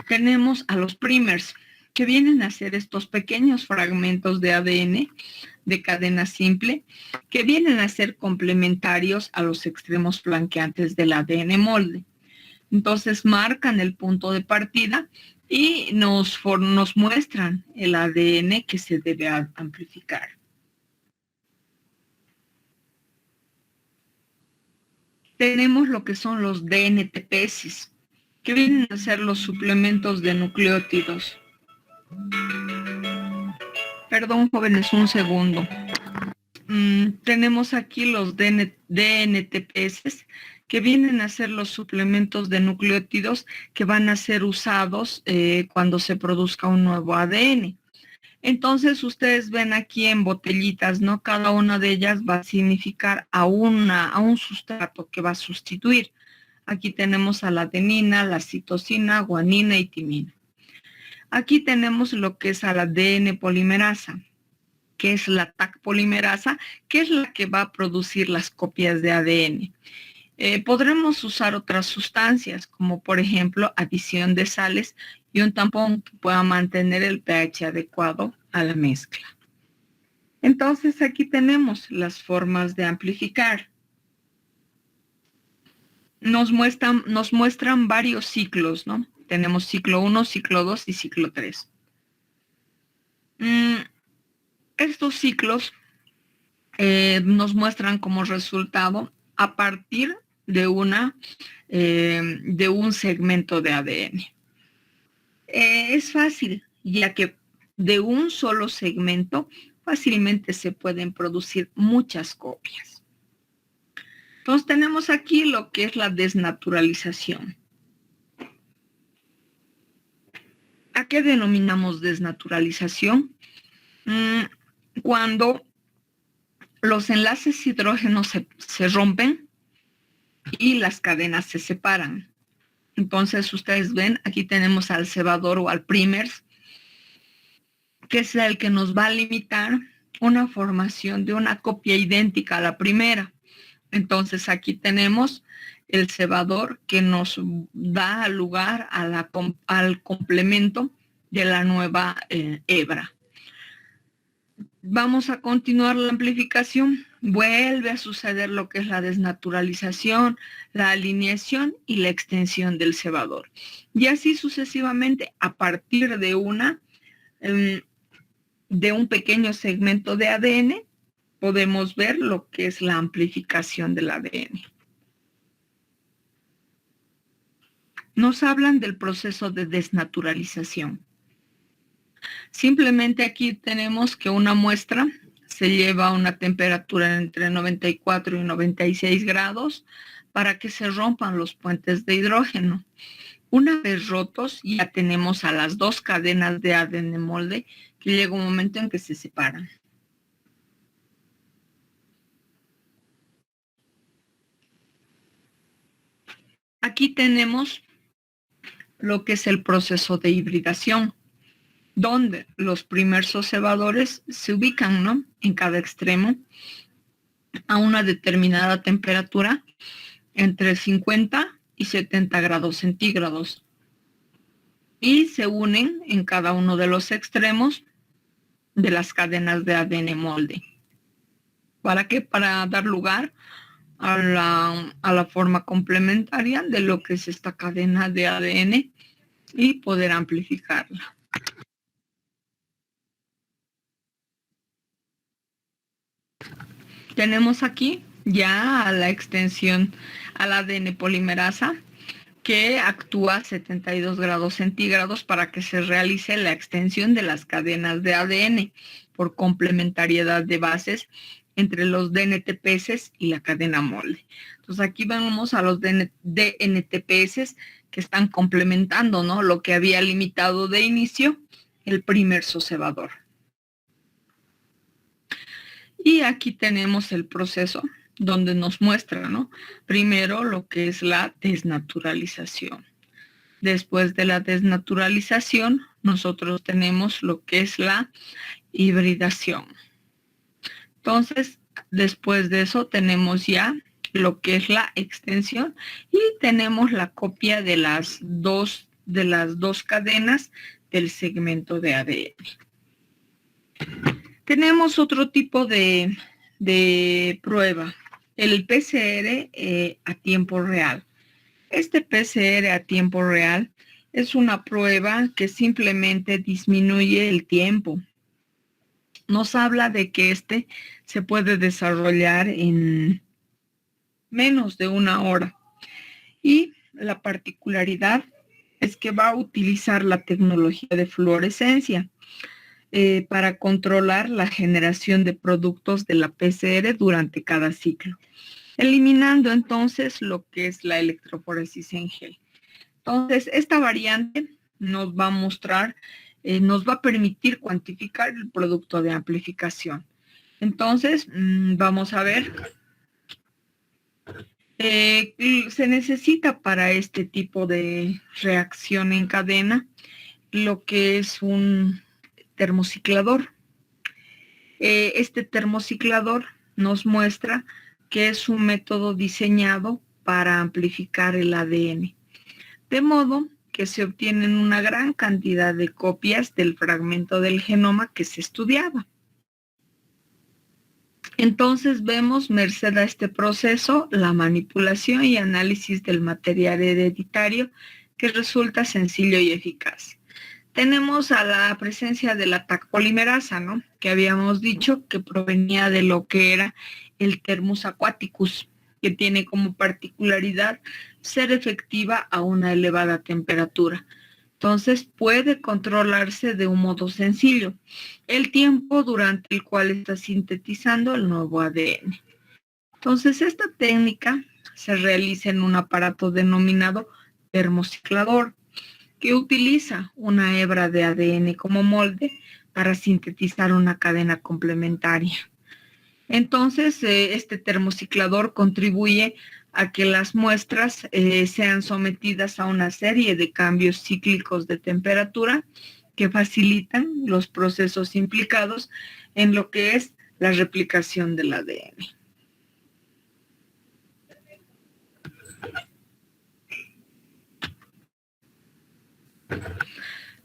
Tenemos a los primers, que vienen a ser estos pequeños fragmentos de ADN de cadena simple, que vienen a ser complementarios a los extremos flanqueantes del ADN molde. Entonces marcan el punto de partida y nos muestran el ADN que se debe amplificar. Tenemos lo que son los DNTPs, que vienen a ser los suplementos de nucleótidos. Perdón, jóvenes, un segundo. Tenemos aquí los DNTPs, que vienen a ser los suplementos de nucleótidos que van a ser usados cuando se produzca un nuevo ADN. Entonces, ustedes ven aquí en botellitas, ¿no? Cada una de ellas va a significar a un sustrato que va a sustituir. Aquí tenemos a la adenina, la citosina, guanina y timina. Aquí tenemos lo que es a la ADN polimerasa, que es la TAC polimerasa, que es la que va a producir las copias de ADN. Podremos usar otras sustancias, como por ejemplo adición de sales y un tampón que pueda mantener el pH adecuado a la mezcla. Entonces aquí tenemos las formas de amplificar. Nos muestran varios ciclos, ¿no? Tenemos ciclo 1, ciclo 2 y ciclo 3. Estos ciclos nos muestran como resultado a partir de un segmento de ADN. Es fácil, ya que de un solo segmento fácilmente se pueden producir muchas copias. Entonces tenemos aquí lo que es la desnaturalización. ¿A qué denominamos desnaturalización? Cuando los enlaces hidrógenos se rompen y las cadenas se separan. Entonces ustedes ven, aquí tenemos al cebador o al primers, que es el que nos va a limitar una formación de una copia idéntica a la primera. Entonces aquí tenemos el cebador que nos da lugar al complemento de la nueva hebra. Vamos a continuar la amplificación. Vuelve a suceder lo que es la desnaturalización, la alineación y la extensión del cebador. Y así sucesivamente, a partir de un pequeño segmento de ADN, podemos ver lo que es la amplificación del ADN. Nos hablan del proceso de desnaturalización. Simplemente aquí tenemos que una muestra se lleva a una temperatura entre 94 y 96 grados para que se rompan los puentes de hidrógeno. Una vez rotos, ya tenemos a las dos cadenas de ADN molde que llega un momento en que se separan. Aquí tenemos lo que es el proceso de hibridación, donde los primeros cebadores se ubican, ¿no?, en cada extremo a una determinada temperatura entre 50 y 70 grados centígrados y se unen en cada uno de los extremos de las cadenas de ADN molde. ¿Para qué? Para dar lugar a la forma complementaria de lo que es esta cadena de ADN y poder amplificarla. Tenemos aquí ya a la extensión al ADN polimerasa que actúa a 72 grados centígrados para que se realice la extensión de las cadenas de ADN por complementariedad de bases entre los DNTPS y la cadena molde. Entonces aquí vamos a los DNTPS que están complementando, ¿no?, lo que había limitado de inicio el primer cebador. Y aquí tenemos el proceso donde nos muestra, ¿no?, primero lo que es la desnaturalización. Después de la desnaturalización, nosotros tenemos lo que es la hibridación. Entonces, después de eso tenemos ya lo que es la extensión y tenemos la copia de las dos cadenas del segmento de ADN. Tenemos otro tipo de prueba, el PCR a tiempo real. Este PCR a tiempo real es una prueba que simplemente disminuye el tiempo. Nos habla de que este se puede desarrollar en menos de una hora. Y la particularidad es que va a utilizar la tecnología de fluorescencia para controlar la generación de productos de la PCR durante cada ciclo, eliminando entonces lo que es la electroforesis en gel. Entonces, esta variante nos va a mostrar, nos va a permitir cuantificar el producto de amplificación. Entonces, vamos a ver. Se necesita para este tipo de reacción en cadena lo que es un termociclador. Este termociclador nos muestra que es un método diseñado para amplificar el ADN, de modo que se obtienen una gran cantidad de copias del fragmento del genoma que se estudiaba. Entonces vemos, merced a este proceso, la manipulación y análisis del material hereditario que resulta sencillo y eficaz. Tenemos a la presencia de la Taq polimerasa, ¿no?, que habíamos dicho que provenía de lo que era el Thermus aquaticus, que tiene como particularidad ser efectiva a una elevada temperatura. Entonces puede controlarse de un modo sencillo el tiempo durante el cual está sintetizando el nuevo ADN. Entonces esta técnica se realiza en un aparato denominado termociclador, que utiliza una hebra de ADN como molde para sintetizar una cadena complementaria. Entonces, este termociclador contribuye a que las muestras sean sometidas a una serie de cambios cíclicos de temperatura que facilitan los procesos implicados en lo que es la replicación del ADN.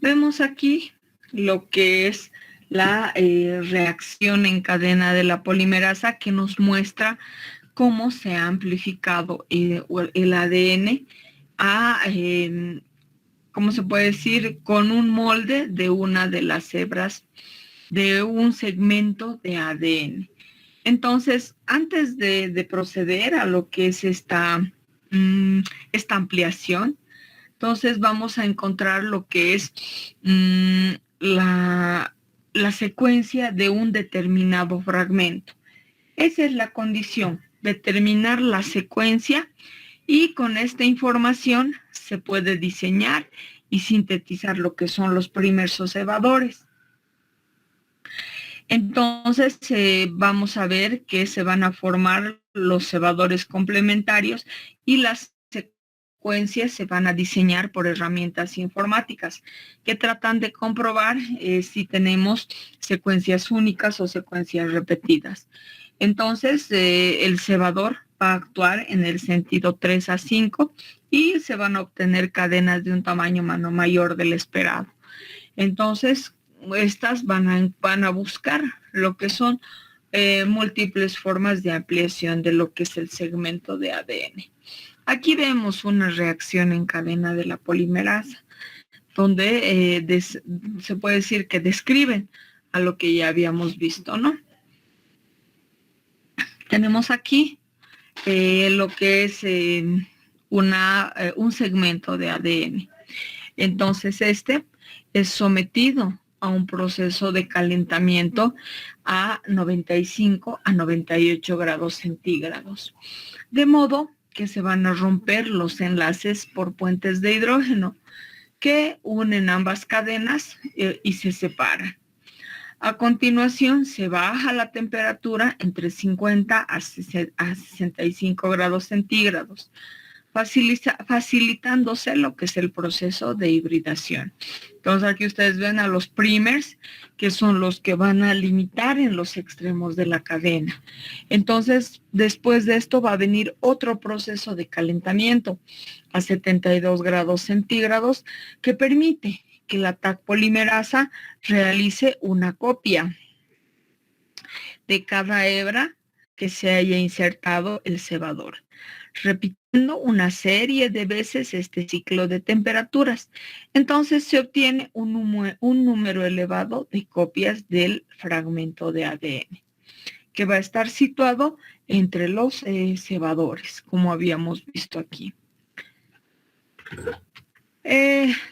Vemos aquí lo que es la reacción en cadena de la polimerasa, que nos muestra cómo se ha amplificado el ADN a, ¿cómo se puede decir?, con un molde de una de las hebras de un segmento de ADN. Entonces, antes de proceder a lo que es esta ampliación, entonces vamos a encontrar lo que es la la secuencia de un determinado fragmento. Esa es la condición, determinar la secuencia, y con esta información se puede diseñar y sintetizar lo que son los primers o cebadores. Entonces vamos a ver que se van a formar los cebadores complementarios y las secuencias se van a diseñar por herramientas informáticas que tratan de comprobar si tenemos secuencias únicas o secuencias repetidas. Entonces, el cebador va a actuar en el sentido 3 a 5 y se van a obtener cadenas de un tamaño mayor del esperado. Entonces, estas van a buscar lo que son múltiples formas de ampliación de lo que es el segmento de ADN. Aquí vemos una reacción en cadena de la polimerasa, donde se puede decir que describen a lo que ya habíamos visto, ¿no? Tenemos aquí lo que es un segmento de ADN. Entonces, este es sometido a un proceso de calentamiento a 95 a 98 grados centígrados. De modo que se van a romper los enlaces por puentes de hidrógeno que unen ambas cadenas y se separan. A continuación, se baja la temperatura entre 50 a 65 grados centígrados, facilitándose lo que es el proceso de hibridación. Entonces, aquí ustedes ven a los primers, que son los que van a limitar en los extremos de la cadena. Entonces, después de esto va a venir otro proceso de calentamiento a 72 grados centígrados que permite que la Taq polimerasa realice una copia de cada hebra que se haya insertado el cebador, repitiendo una serie de veces este ciclo de temperaturas. Entonces se obtiene un número elevado de copias del fragmento de ADN, que va a estar situado entre los cebadores, como habíamos visto aquí.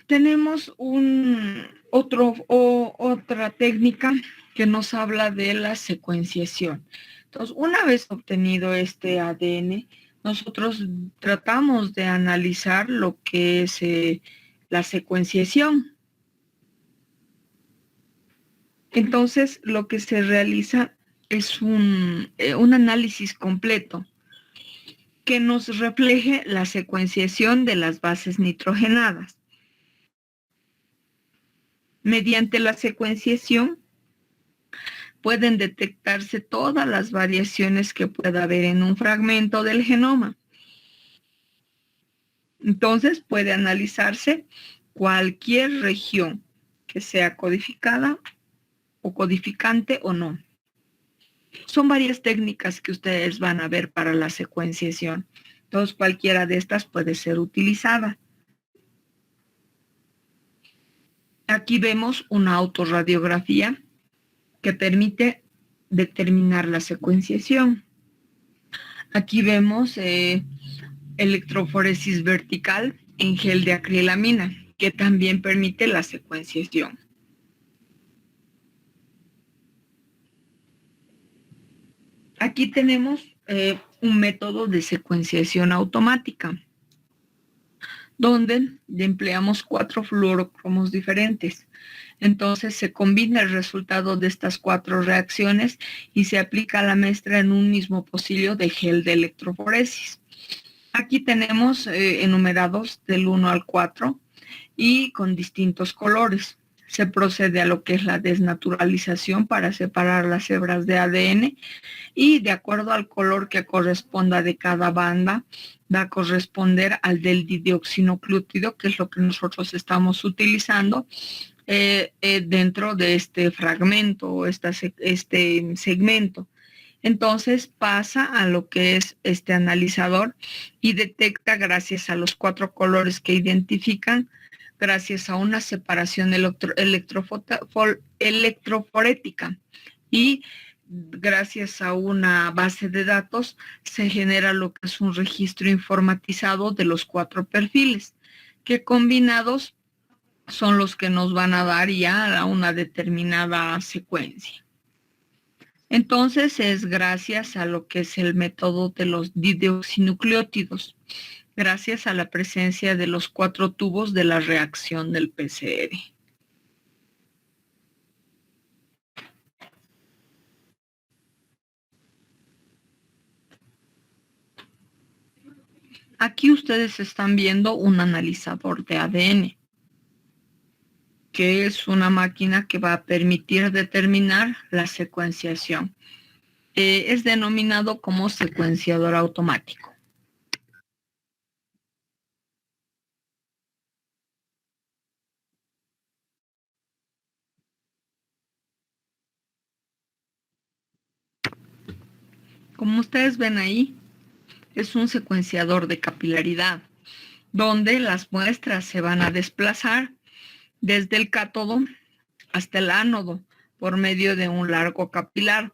Tenemos otra técnica que nos habla de la secuenciación. Entonces, una vez obtenido este ADN, nosotros tratamos de analizar lo que es la secuenciación. Entonces, lo que se realiza es un análisis completo que nos refleje la secuenciación de las bases nitrogenadas. Mediante la secuenciación pueden detectarse todas las variaciones que pueda haber en un fragmento del genoma. Entonces puede analizarse cualquier región que sea codificada o codificante o no. Son varias técnicas que ustedes van a ver para la secuenciación. Entonces, cualquiera de estas puede ser utilizada. Aquí vemos una autorradiografía que permite determinar la secuenciación. Aquí vemos electroforesis vertical en gel de acrilamina, que también permite la secuenciación. Aquí tenemos un método de secuenciación automática, donde empleamos 4 fluorocromos diferentes. Entonces se combina el resultado de estas 4 reacciones y se aplica la mezcla en un mismo pocillo de gel de electroforesis. Aquí tenemos enumerados del 1 al 4 y con distintos colores. Se procede a lo que es la desnaturalización para separar las hebras de ADN y de acuerdo al color que corresponda de cada banda, va a corresponder al del didioxinucleótido, que es lo que nosotros estamos utilizando dentro de este fragmento o este segmento. Entonces pasa a lo que es este analizador y detecta, gracias a los 4 colores que identifican, gracias a una separación electroforética y gracias a una base de datos se genera lo que es un registro informatizado de los 4 perfiles, que combinados son los que nos van a dar ya a una determinada secuencia. Entonces es gracias a lo que es el método de los dideoxinucleótidos, gracias a la presencia de los 4 tubos de la reacción del PCR. Aquí ustedes están viendo un analizador de ADN, que es una máquina que va a permitir determinar la secuenciación. Es denominado como secuenciador automático. Como ustedes ven ahí, es un secuenciador de capilaridad, donde las muestras se van a desplazar desde el cátodo hasta el ánodo por medio de un largo capilar,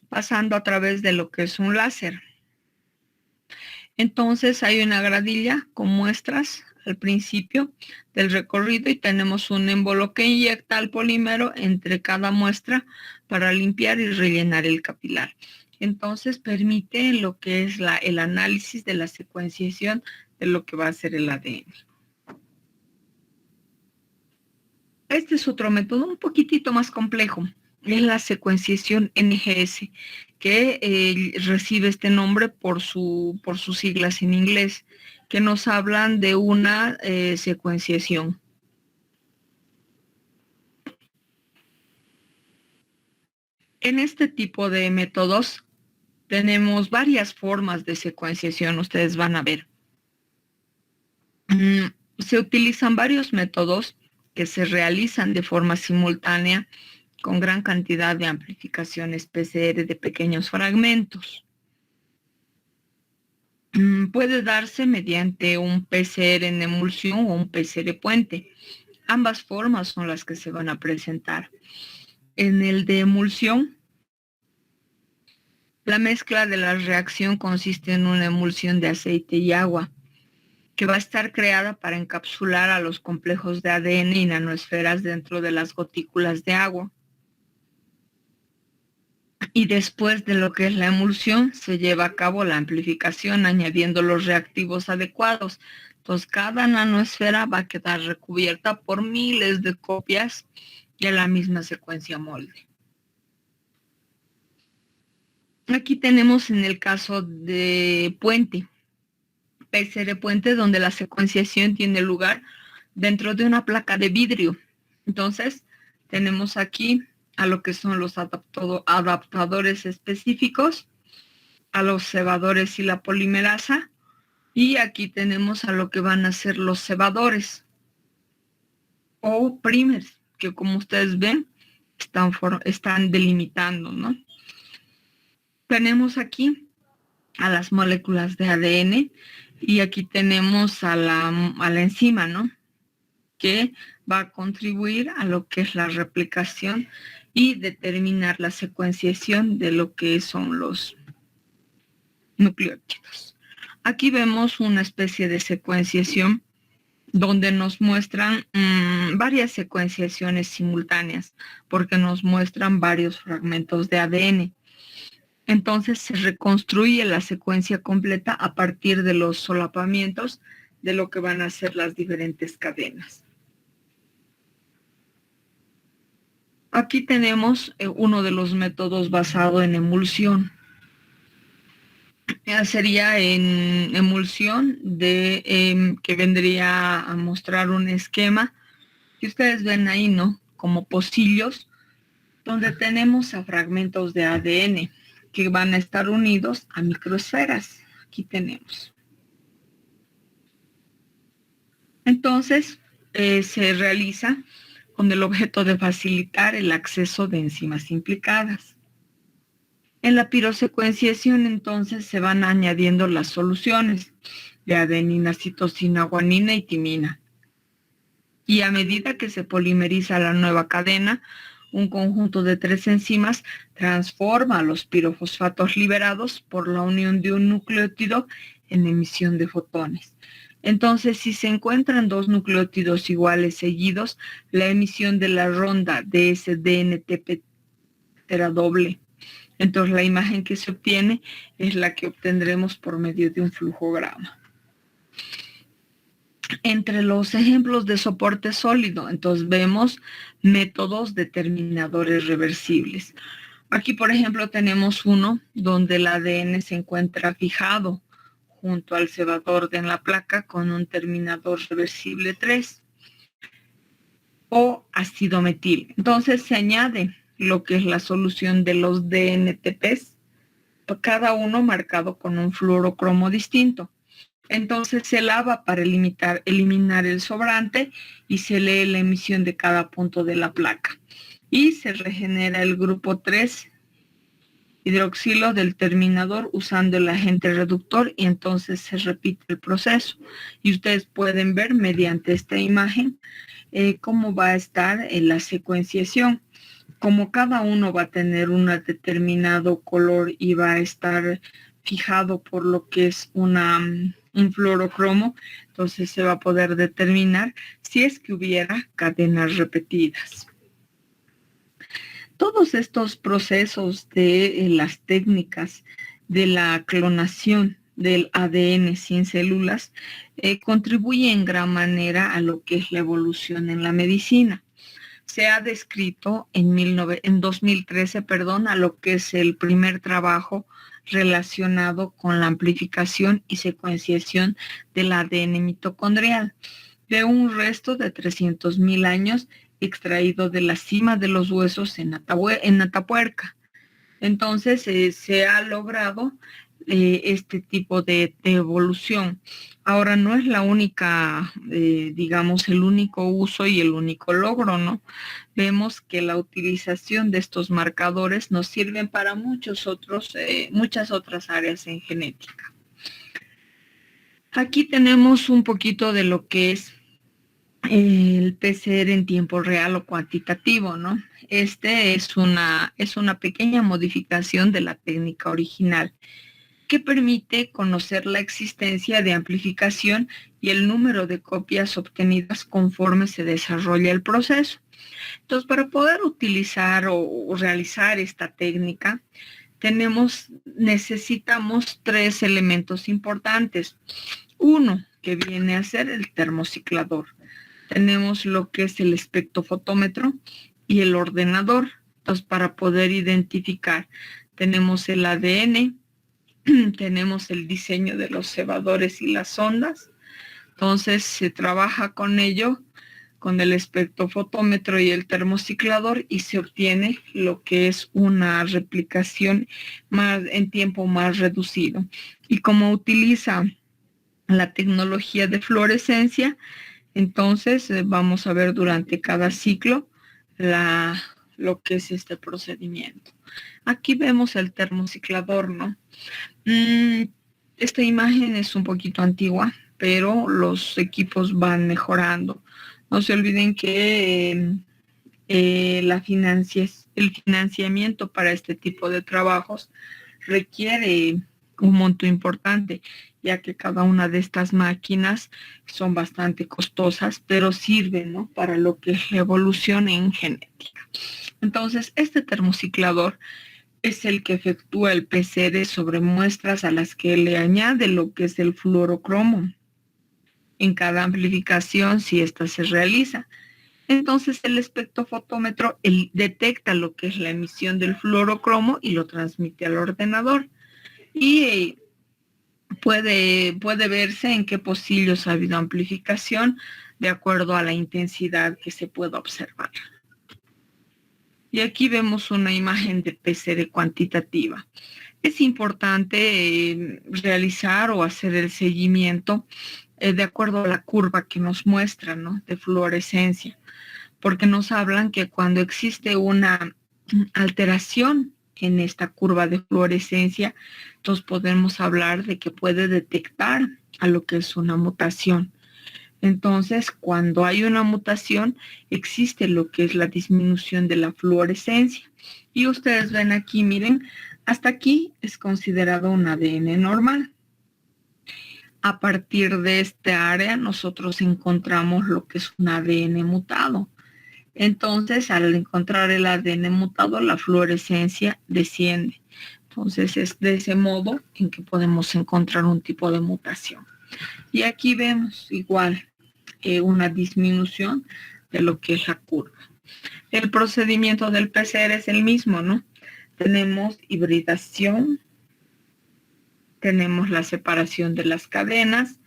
pasando a través de lo que es un láser. Entonces hay una gradilla con muestras al principio del recorrido y tenemos un émbolo que inyecta el polímero entre cada muestra para limpiar y rellenar el capilar. Entonces permite lo que es el análisis de la secuenciación de lo que va a ser el ADN. Este es otro método un poquitito más complejo, es la secuenciación NGS, que recibe este nombre por sus siglas en inglés, que nos hablan de una secuenciación. En este tipo de métodos tenemos varias formas de secuenciación, ustedes van a ver. Se utilizan varios métodos que se realizan de forma simultánea con gran cantidad de amplificaciones PCR de pequeños fragmentos. Puede darse mediante un PCR en emulsión o un PCR puente. Ambas formas son las que se van a presentar. En el de emulsión, la mezcla de la reacción consiste en una emulsión de aceite y agua que va a estar creada para encapsular a los complejos de ADN y nanoesferas dentro de las gotículas de agua. Y después de lo que es la emulsión, se lleva a cabo la amplificación añadiendo los reactivos adecuados. Entonces, cada nanoesfera va a quedar recubierta por miles de copias de la misma secuencia molde. Aquí tenemos en el caso de puente, PCR puente, donde la secuenciación tiene lugar dentro de una placa de vidrio. Entonces, tenemos aquí a lo que son los adaptadores específicos, a los cebadores y la polimerasa, y aquí tenemos a lo que van a ser los cebadores o primers, que como ustedes ven, están delimitando, ¿no? Tenemos aquí a las moléculas de ADN y aquí tenemos a la enzima, ¿no? Que va a contribuir a lo que es la replicación y determinar la secuenciación de lo que son los nucleótidos. Aquí vemos una especie de secuenciación donde nos muestran varias secuenciaciones simultáneas, porque nos muestran varios fragmentos de ADN. Entonces se reconstruye la secuencia completa a partir de los solapamientos de lo que van a ser las diferentes cadenas. Aquí tenemos uno de los métodos basado en emulsión. Sería en emulsión que vendría a mostrar un esquema que ustedes ven ahí, ¿no? Como pocillos, donde tenemos a fragmentos de ADN que van a estar unidos a microesferas. Aquí tenemos. Entonces, se realiza con el objeto de facilitar el acceso de enzimas implicadas. En la pirosecuenciación, entonces, se van añadiendo las soluciones de adenina, citosina, guanina y timina. Y a medida que se polimeriza la nueva cadena, un conjunto de 3 enzimas transforma los pirofosfatos liberados por la unión de un nucleótido en emisión de fotones. Entonces, si se encuentran dos nucleótidos iguales seguidos, la emisión de la ronda de ese DNTP será doble. Entonces, la imagen que se obtiene es la que obtendremos por medio de un flujograma. Entre los ejemplos de soporte sólido, entonces vemos métodos determinadores reversibles. Aquí, por ejemplo, tenemos uno donde el ADN se encuentra fijado junto al cebador en la placa con un terminador reversible 3 o ácido metil. Entonces se añade lo que es la solución de los DNTPs, cada uno marcado con un fluorocromo distinto. Entonces se lava para eliminar el sobrante y se lee la emisión de cada punto de la placa. Y se regenera el grupo 3 hidroxilo del terminador usando el agente reductor y entonces se repite el proceso. Y ustedes pueden ver mediante esta imagen cómo va a estar en la secuenciación. Como cada uno va a tener un determinado color y va a estar fijado por lo que es un fluorocromo, entonces se va a poder determinar si es que hubiera cadenas repetidas. Todos estos procesos de las técnicas de la clonación del ADN sin células contribuyen en gran manera a lo que es la evolución en la medicina. Se ha descrito en 2013, a lo que es el primer trabajo relacionado con la amplificación y secuenciación del ADN mitocondrial de un resto de 300.000 años extraído de la cima de los huesos en Atapuerca. Entonces se ha logrado este tipo de evolución. Ahora no es la única, digamos, el único uso y el único logro, ¿no? Vemos que la utilización de estos marcadores nos sirven para muchas otras áreas en genética. Aquí tenemos un poquito de lo que es el PCR en tiempo real o cuantitativo, ¿no? Este es una pequeña modificación de la técnica original que permite conocer la existencia de amplificación y el número de copias obtenidas conforme se desarrolla el proceso. Entonces, para poder utilizar o realizar esta técnica, necesitamos 3 elementos importantes. Uno, que viene a ser el termociclador. Tenemos lo que es el espectrofotómetro y el ordenador. Entonces, para poder identificar, tenemos el ADN, tenemos el diseño de los cebadores y las ondas. Entonces, se trabaja con ello, con el espectrofotómetro y el termociclador, y se obtiene lo que es una replicación en tiempo más reducido. Y como utiliza la tecnología de fluorescencia, entonces vamos a ver durante cada ciclo lo que es este procedimiento. Aquí vemos el termociclador, ¿no? Esta imagen es un poquito antigua, pero los equipos van mejorando. No se olviden que el financiamiento para este tipo de trabajos requiere un monto importante, ya que cada una de estas máquinas son bastante costosas, pero sirven, ¿no?, para lo que es la evolución en genética. Entonces, este termociclador es el que efectúa el PCR sobre muestras a las que le añade lo que es el fluorocromo en cada amplificación, si ésta se realiza. Entonces el espectrofotómetro detecta lo que es la emisión del fluorocromo y lo transmite al ordenador. Y puede verse en qué pocillos ha habido amplificación de acuerdo a la intensidad que se pueda observar. Y aquí vemos una imagen de PCR cuantitativa. Es importante realizar o hacer el seguimiento de acuerdo a la curva que nos muestra, ¿no?, de fluorescencia, porque nos hablan que cuando existe una alteración en esta curva de fluorescencia, entonces podemos hablar de que puede detectar a lo que es una mutación. Entonces, cuando hay una mutación, existe lo que es la disminución de la fluorescencia. Y ustedes ven aquí, miren, hasta aquí es considerado un ADN normal. A partir de esta área nosotros encontramos lo que es un ADN mutado. Entonces, al encontrar el ADN mutado, la fluorescencia desciende. Entonces, es de ese modo en que podemos encontrar un tipo de mutación. Y aquí vemos igual una disminución de lo que es la curva. El procedimiento del PCR es el mismo, ¿no? Tenemos hibridación, tenemos la separación de las cadenas,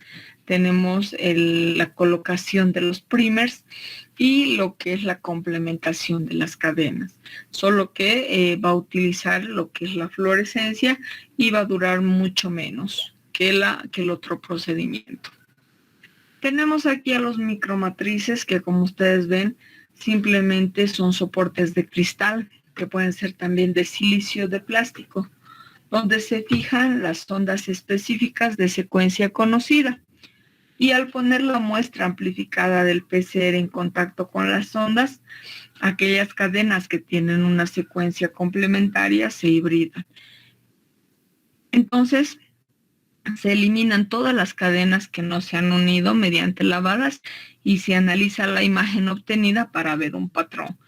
tenemos la colocación de los primers y lo que es la complementación de las cadenas. Solo que va a utilizar lo que es la fluorescencia y va a durar mucho menos que el otro procedimiento. Tenemos aquí a los micromatrices que, como ustedes ven, simplemente son soportes de cristal que pueden ser también de silicio o de plástico, donde se fijan las ondas específicas de secuencia conocida. Y al poner la muestra amplificada del PCR en contacto con las ondas, aquellas cadenas que tienen una secuencia complementaria se hibridan. Entonces, se eliminan todas las cadenas que no se han unido mediante lavadas y se analiza la imagen obtenida para ver un patrón.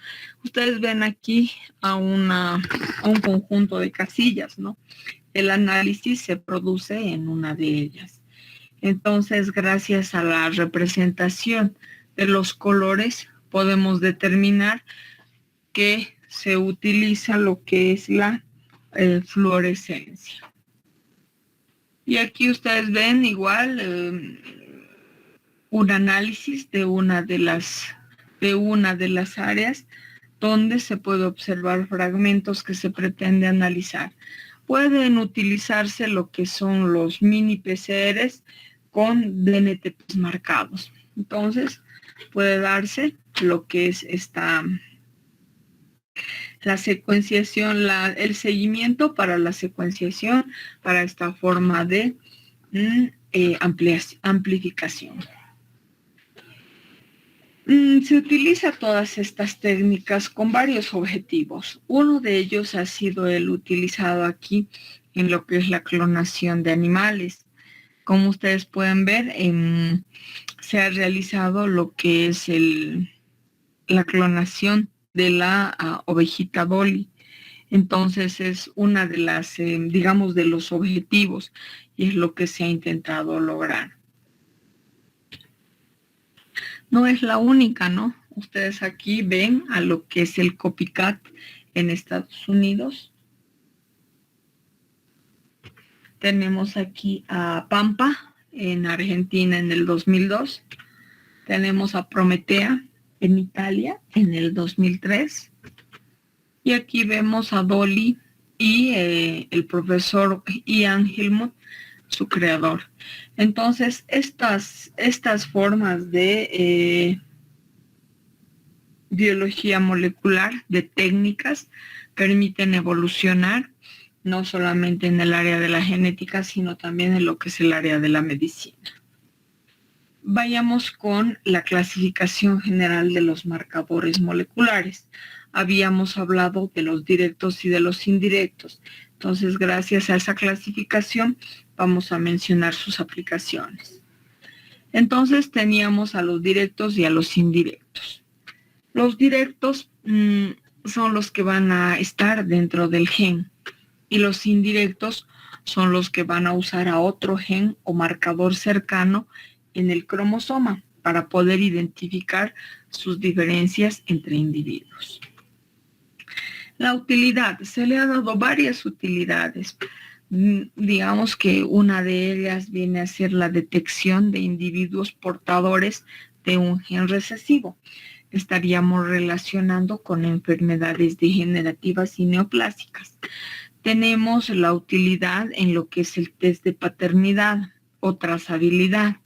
Ustedes ven aquí a un conjunto de casillas, ¿no? El análisis se produce en una de ellas. Entonces, gracias a la representación de los colores, podemos determinar que se utiliza lo que es la fluorescencia. Y aquí ustedes ven igual un análisis de una de las áreas donde se puede observar fragmentos que se pretende analizar. Pueden utilizarse lo que son los mini PCRs con DNTPs marcados. Entonces, puede darse lo que es la secuenciación, el seguimiento para la secuenciación, para esta forma de amplificación. Se utiliza todas estas técnicas con varios objetivos. Uno de ellos ha sido el utilizado aquí en lo que es la clonación de animales. Como ustedes pueden ver, se ha realizado lo que es la clonación de la ovejita Dolly. Entonces es una de las, digamos, de los objetivos y es lo que se ha intentado lograr. No es la única, ¿no? Ustedes aquí ven a lo que es el copycat en Estados Unidos. Tenemos aquí a Pampa en Argentina en el 2002. Tenemos a Prometea en Italia en el 2003. Y aquí vemos a Dolly y el profesor Ian Hillmont, su creador. Entonces, estas formas de biología molecular, de técnicas, permiten evolucionar, no solamente en el área de la genética, sino también en lo que es el área de la medicina. Vayamos con la clasificación general de los marcadores moleculares. Habíamos hablado de los directos y de los indirectos. Entonces, gracias a esa clasificación, vamos a mencionar sus aplicaciones. Entonces, teníamos a los directos y a los indirectos. Los directos son los que van a estar dentro del gen y los indirectos son los que van a usar a otro gen o marcador cercano en el cromosoma para poder identificar sus diferencias entre individuos. La utilidad, se le ha dado varias utilidades. Digamos que una de ellas viene a ser la detección de individuos portadores de un gen recesivo. Estaríamos relacionando con enfermedades degenerativas y neoplásicas. Tenemos la utilidad en lo que es el test de paternidad o trazabilidad.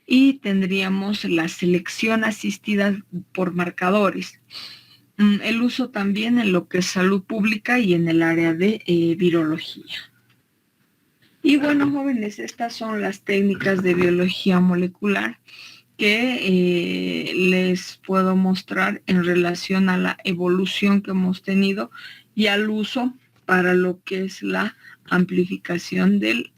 Y tendríamos la selección asistida por marcadores. El uso también en lo que es salud pública y en el área de virología. Y bueno, jóvenes, estas son las técnicas de biología molecular que les puedo mostrar en relación a la evolución que hemos tenido y al uso para lo que es la amplificación del